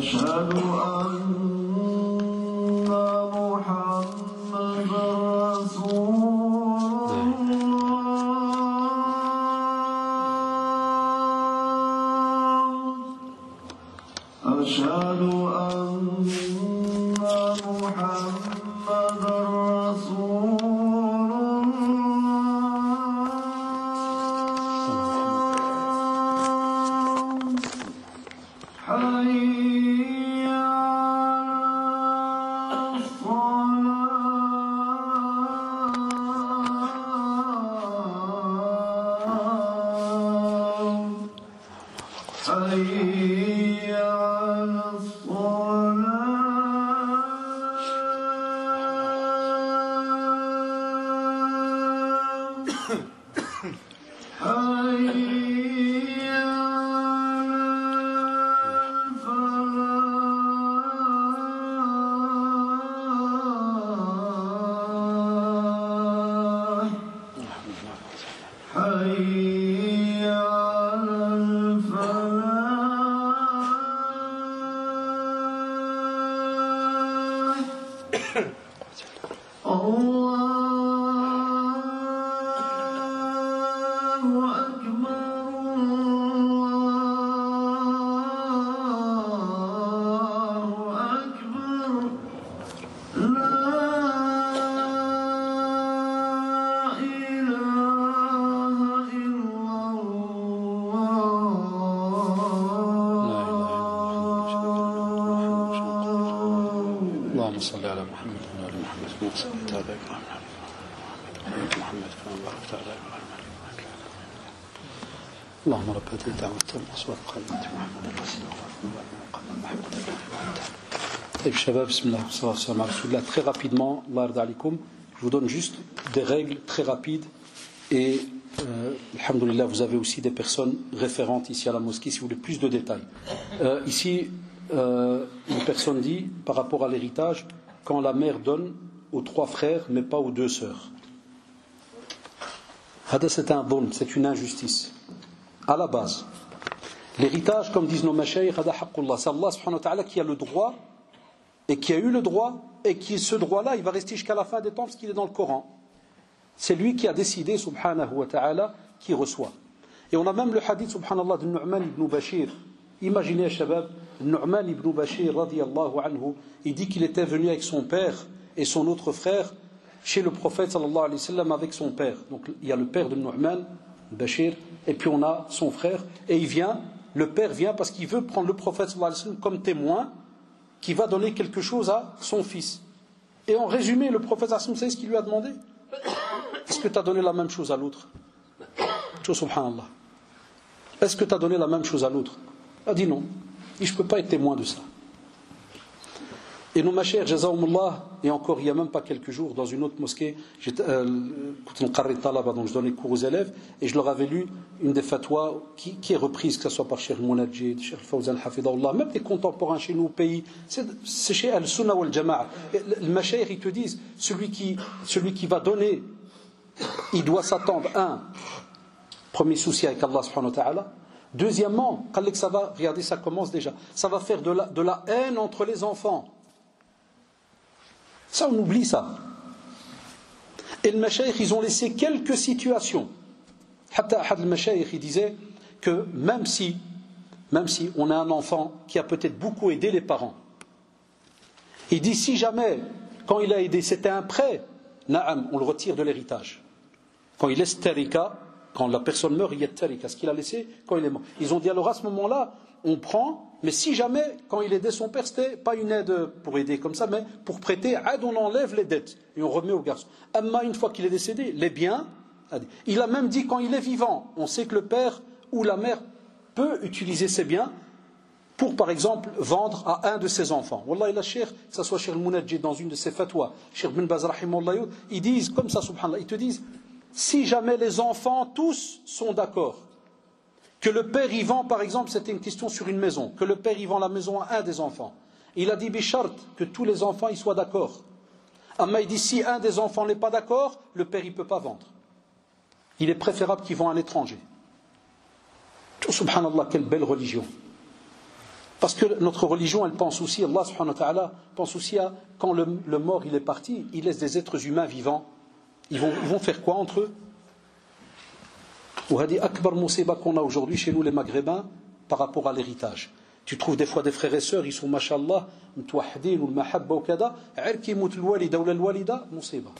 أشهد أن محمدا رسول الله أشهد أن محمدا رسول حي على الصلاة حي على الصلاة حي حي على الفلاح الله أكبر الله أكبر لا إله إلا اللهم صل على محمد وعلى ال محمد كما صليت على ابراهيم وعلى ال محمد كما باركت على ابراهيم اللهم رب هذه الدعوة التامة والصلاة القائمة محمد الوسيلة والمقام محمود طيب شباب بسم الله والصلاة والسلام على رسول الله. Très rapidement, Allah yarda alikoum, je vous donne juste des règles très rapides et alhamdoulilah vous avez aussi des personnes référentes ici à la mosquée si vous voulez plus de détails. Ici une personne dit par rapport à l'héritage quand la mère donne aux 3 frères mais pas aux 2 sœurs. C'est un dhulm, c'est une injustice. À la base, l'héritage, comme disent nos mashayikh, c'est Allah subhanahu wa ta'ala qui a le droit et qui a eu le droit et qui ce droit-là il va rester jusqu'à la fin des temps parce qu'il est dans le Coran. C'est lui qui a décidé subhanahu wa ta'ala qui reçoit. Et on a même le hadith subhanallah de Nu'man ibn Bashir. Imaginez shabab, Nu'man ibn Bashir radiyallahu anhu, il dit qu'il était venu avec son père et son autre frère chez le prophète sallallahu alayhi wa sallam avec son père. Donc il y a le père de Nu'man Bashir et puis on a son frère et il vient, le père vient parce qu'il veut prendre le prophète sallallahu alayhi wa sallam comme témoin qui va donner quelque chose à son fils. Et en résumé, le prophète sallallahu alayhi wa sallam, c'est ce qu'il lui a demandé. Est-ce que tu as donné la même chose à l'autre? Subhanallah. Est-ce que tu as donné la même chose à l'autre? Il a dit non. Et je ne peux pas être témoin de ça. Et nos machers, jazaoumullah, et encore il n'y a même pas quelques jours, dans une autre mosquée, donc je donnais cours aux élèves, et je leur avais lu une des fatwas qui est reprise, que ce soit par Cheikh Mounadjid, Cheikh Fawzan Hafidahullah, même les contemporains chez nous au pays, c'est chez Al-Sunnah wal Jama'a. Les machers, ils te disent, celui qui va donner, il doit s'attendre, premier souci avec Allah subhanahu wa ta'ala. Deuxièmement, ça va, regardez, ça commence déjà, ça va faire de la haine entre les enfants. Ça, on oublie ça. Et les mashayikh, ils ont laissé quelques situations. Hatta ahad al-mashayikh, il disait que même si on a un enfant qui a peut-être beaucoup aidé les parents, il dit si jamais, quand il a aidé, c'était un prêt, na'am, on le retire de l'héritage. Quand il laisse tarika, quand la personne meurt, il y a tarika, ce qu'il a laissé quand il est mort. Ils ont dit alors à ce moment-là, on prend, mais si jamais, quand il aidait son père, c'était pas une aide pour aider comme ça, mais pour prêter, on enlève les dettes et on remet au garçon. Amma, une fois qu'il est décédé, les biens, il a même dit quand il est vivant, on sait que le père ou la mère peut utiliser ses biens pour, par exemple, vendre à un de ses enfants. Wallah, il a Cheikh, que ce soit Cheikh Mounadjid dans une de ses fatwas, Cheikh bin Baz rahimahullah, ils disent comme ça, subhanallah, ils te disent, si jamais les enfants tous sont d'accord, que le père y vend, par exemple, c'était une question sur une maison, que le père y vend la maison à un des enfants, il a dit bichart, que tous les enfants y soient d'accord. Amma il dit si un des enfants n'est pas d'accord, le père ne peut pas vendre. Il est préférable qu'il vende à un étranger. Subhanallah, quelle belle religion. Parce que notre religion, elle pense aussi, Allah subhanahu wa ta'ala pense aussi à quand le mort il est parti, il laisse des êtres humains vivants. Ils vont faire quoi entre eux? Ou hadi akbar musiba qu'on a aujourd'hui chez nous les Maghrébins par rapport à l'héritage. Tu trouves des fois des frères et sœurs, ils sont mashallah, mtouahidin ou mahabba ou kada, عرك يموت الوالدة ولا الوالدة مصيبة.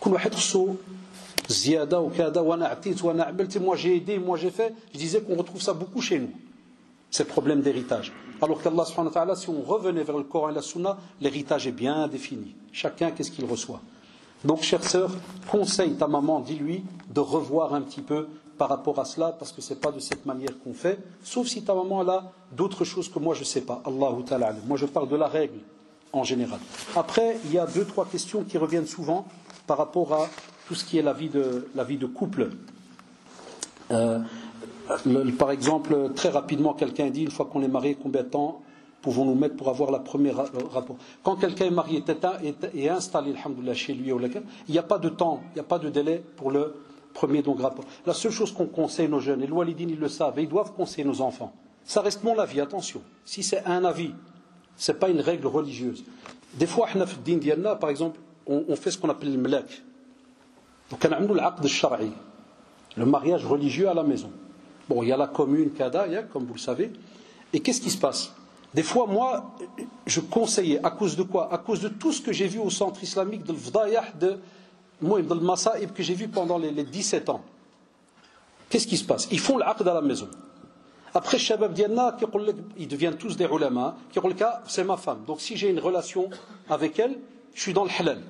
كل واحد خصو زيادة وكذا وانا عطيت وانا عملت, moi j'ai aidé, moi j'ai fait. Je disais qu'on retrouve ça beaucoup chez nous. Ces problèmes d'héritage. Alors qu'Allah subhanahu wa ta'ala, si on revenait vers le Coran et la Sunna, l'héritage est bien défini. Chacun, qu'est-ce qu'il reçoit. Donc, chère sœur, conseille ta maman, dis-lui, de revoir un petit peu par rapport à cela, parce que ce n'est pas de cette manière qu'on fait, sauf si ta maman elle a d'autres choses que moi je ne sais pas. Allahu ta'ala. Moi je parle de la règle en général. Après, il y a 2-3 questions qui reviennent souvent par rapport à tout ce qui est la vie de couple. Par exemple, très rapidement, quelqu'un dit, une fois qu'on est marié, combien de temps pouvons-nous mettre pour avoir la première rapport? Quand quelqu'un est marié et installé, alhamdoulilah, chez lui, il n'y a pas de temps, il n'y a pas de délai pour le premier rapport. La seule chose qu'on conseille nos jeunes, et les walidines, ils le savent, et ils doivent conseiller nos enfants. Ça reste mon avis, attention. Si c'est un avis, ce n'est pas une règle religieuse. Des fois, par exemple, on fait ce qu'on appelle le mlak. Donc, on a l'aqd al-shar'i, le mariage religieux à la maison. Bon, il y a la commune, comme vous le savez. Et qu'est-ce qui se passe? Des fois, moi, je conseillais, à cause de quoi? À cause de tout ce que j'ai vu au centre islamique, de l'vdayah, de l'masa'ib que j'ai vu pendant les 17 ans. Qu'est-ce qui se passe? Ils font l'aqd à la maison. Après, Shabab Diana, ils deviennent tous des ulama, qui disent, c'est ma femme. Donc, si j'ai une relation avec elle, je suis dans le halal.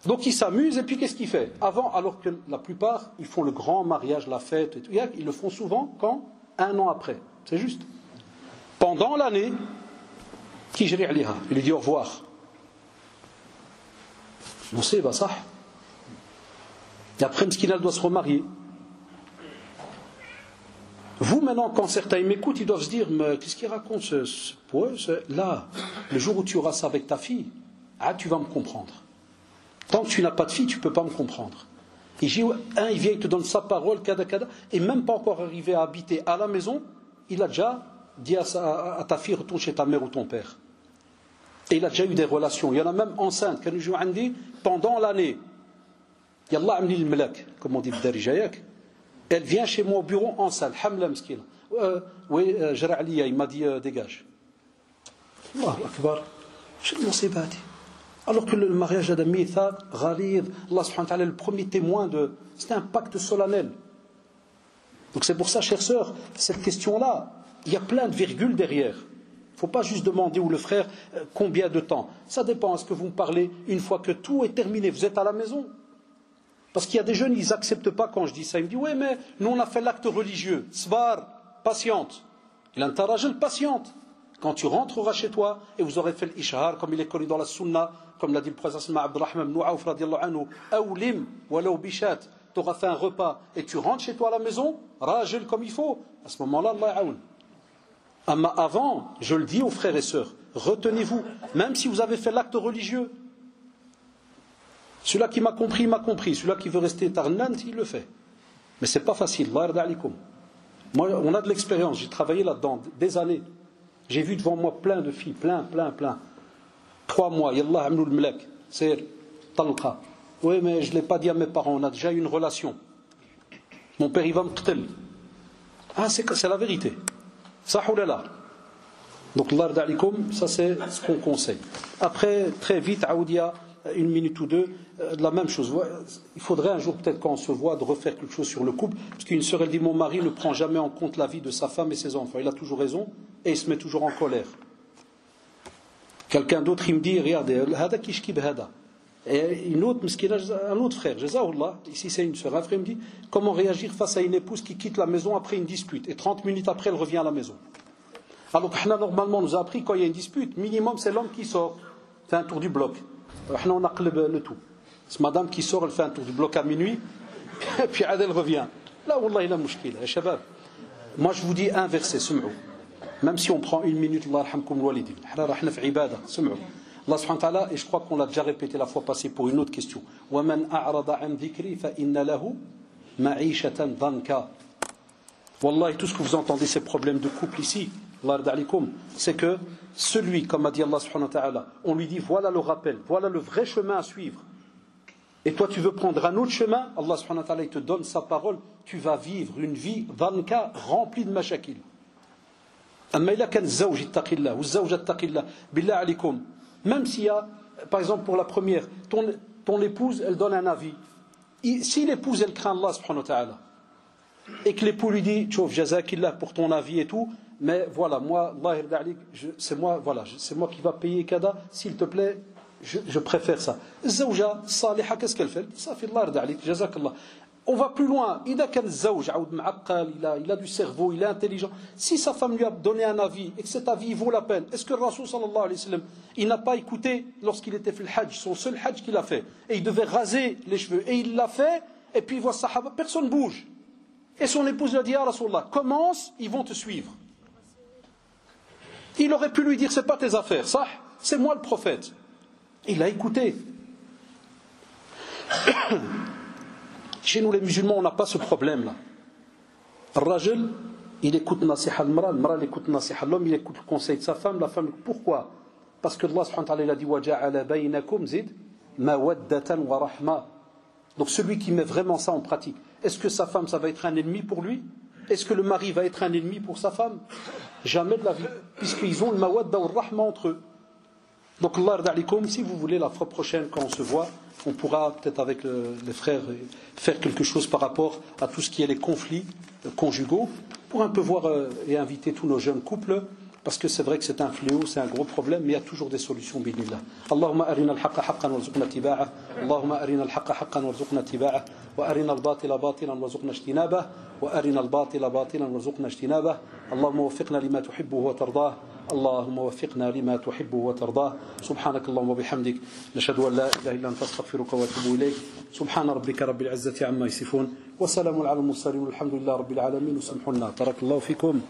Donc ils s'amusent et puis qu'est-ce qu'ils font? Avant, alors que la plupart, ils font le grand mariage, la fête, et tout. Ils le font souvent quand? 1 an après. C'est juste. Pendant l'année, qui jri aliha? Il lui dit au revoir. On sait, bah ça. Et après, Mskina doit se remarier. Vous, maintenant, quand certains m'écoutent, ils doivent se dire, mais qu'est-ce qu'il raconte là, le jour où tu auras ça avec ta fille, tu vas me comprendre. Tant que tu n'as pas de fille, tu ne peux pas me comprendre. Et il vient, il te donne sa parole, et même pas encore arrivé à habiter à la maison, il a déjà dit à ta fille, retourne chez ta mère ou ton père. Et il a déjà eu des relations. Il y en a même enceintes, pendant l'année. Yallah amni al-malak, comme on dit, elle vient chez moi au bureau enceinte, hamla mskina. Oui, Jara Aliya, il m'a dit, dégage. Allahu Akbar. Je ne sais pas. Alors que le mariage de Mithaq, Ghalid, Allah subhanahu wa ta'ala est le premier témoin de. C'est un pacte solennel. Donc c'est pour ça, chère sœur, cette question-là, il y a plein de virgules derrière. Il ne faut pas juste demander ou le frère combien de temps. Ça dépend. Est-ce que vous me parlez une fois que tout est terminé, vous êtes à la maison? Parce qu'il y a des jeunes, ils n'acceptent pas quand je dis ça. Ils me disent, oui, mais nous on a fait l'acte religieux. Sbar, patiente. Il a un tarajel, patiente. Quand tu rentreras chez toi et vous aurez fait l'ishhar, comme il est connu dans la sunna, comme l'a dit le prophète Abdurrahman ibn Awf radiyallahu anhu, awlim walaw bishat, tu auras fait un repas et tu rentres chez toi à la maison, rajel comme il faut. À ce moment-là, Allah ya'oun. Amma avant, je le dis aux frères et sœurs, retenez-vous, même si vous avez fait l'acte religieux. Celui-là qui m'a compris, il m'a compris. Celui-là qui veut rester tarnant, il le fait. Mais c'est pas facile. Moi, on a de l'expérience. J'ai travaillé là-dedans des années. J'ai vu devant moi plein de filles, plein. 3 mois, Yallah amnou al-malak, c'est talqa. Oui, mais je ne l'ai pas dit à mes parents, on a déjà eu une relation. Mon père, il va me qtil. C'est la vérité. Ça ou là. Donc, Allah d'alikum, ça c'est ce qu'on conseille. Après, très vite, Aoudia, 1 minute ou 2, la même chose. Il faudrait un jour, peut-être quand on se voit, de refaire quelque chose sur le couple. Parce qu'une sœur, elle dit, mon mari ne prend jamais en compte la vie de sa femme et ses enfants. Il a toujours raison et il se met toujours en colère. Quelqu'un d'autre, il me dit, regardez, hada kishkib hada. Et un autre frère, Jazaoullah, ici c'est une sœur, un frère me dit, comment réagir face à une épouse qui quitte la maison après une dispute et 30 minutes après elle revient à la maison. Alors que normalement on nous a appris quand il y a une dispute, minimum c'est l'homme qui sort, fait un tour du bloc. On a le tout. C'est madame qui sort, elle fait un tour du bloc à minuit, et puis elle revient. Là, wallah, il a mouchkila, shabab. Moi je vous dis un verset, sum'ou. Même si on prend 1 minute, Allah yarhamkum walidin. Allah subhanahu wa ta'ala, et je crois qu'on l'a déjà répété la fois passée pour une autre question. وَمَنْ أَعْرَضَ عَنْ ذِكْرِي فَإِنَّ لَهُ مَعِيشَةً ضَنْكَ. Wallahi, tout ce que vous entendez, ces problèmes de couple ici, c'est que celui, comme a dit Allah subhanahu wa ta'ala, on lui dit voilà le rappel, voilà le vrai chemin à suivre. Et toi tu veux prendre un autre chemin, Allah subhanahu wa ta'ala il te donne sa parole, tu vas vivre une vie dhanka remplie de mashakil. Amma ila kan zawj ittaqillah ou zawja ittaqillah, billah alikum, même s'il y a, par exemple pour la première, ton épouse elle donne un avis. Si l'épouse elle craint Allah subhanahu wa ta'ala et que l'époux lui dit tchouf jazakillah pour ton avis et tout, mais voilà moi Allah c'est moi qui va payer kada, s'il te plaît je préfère ça. Zawja saliha, qu'est-ce qu'elle fait? Ça fait Allah alik jazakallah. On va plus loin. Il a du cerveau, il est intelligent. Si sa femme lui a donné un avis et que cet avis vaut la peine, est-ce que le Rasoul sallallahu alayhi wa sallam, il n'a pas écouté lorsqu'il était fait le hajj, son seul hajj qu'il a fait, et il devait raser les cheveux, et il l'a fait, et puis il voit sahaba, personne ne bouge. Et son épouse lui a dit, ah Rasulallah, commence, ils vont te suivre. Il aurait pu lui dire, c'est pas tes affaires, ça, c'est moi le prophète. Il a écouté. Chez nous les musulmans, on n'a pas ce problème-là. Rajul, il écoute nasiha al-mara, il écoute nasiha l'homme, il écoute le conseil de sa femme, la femme. Pourquoi? Parce que Allah subhanahu wa ta'ala il a dit وَجَعَلَ بَيْنَكُمْ زِدْ مَوَدَّةً وَرَحْمَةً. Donc celui qui met vraiment ça en pratique, est-ce que sa femme ça va être un ennemi pour lui? Est-ce que le mari va être un ennemi pour sa femme? Jamais de la vie, puisqu'ils ont le mawadda ou le rahma entre eux. Donc Allah rada'alikum, si vous voulez la fois prochaine quand on se voit, on pourra peut-être avec les frères faire quelque chose par rapport à tout ce qui est les conflits conjugaux, pour un peu voir et inviter tous nos jeunes couples, parce que c'est vrai que c'est un fléau, c'est un gros problème, mais il y a toujours des solutions bidnillah. Allahumma arina al-haqqa haqqan warzuqna tiba'ah, Allahumma arina al-haqqa haqqan warzuqna tiba'ah, wa arina al-batila batilan warzuqna ijtinabah, wa arina al-batila batilan warzuqna ijtinabah. Allahumma waffiqna lima tuhibbuhu wa tardah. اللهم وفقنا لما تحب وترضاه سبحانك اللهم وبحمدك نشهد أن لا إله إلا أنت أستغفرك وأتوب إليك سبحان ربك رب العزة عما يصفون وسلام على المرسلين والحمد لله رب العالمين وسمحوا لنا ترك الله فيكم.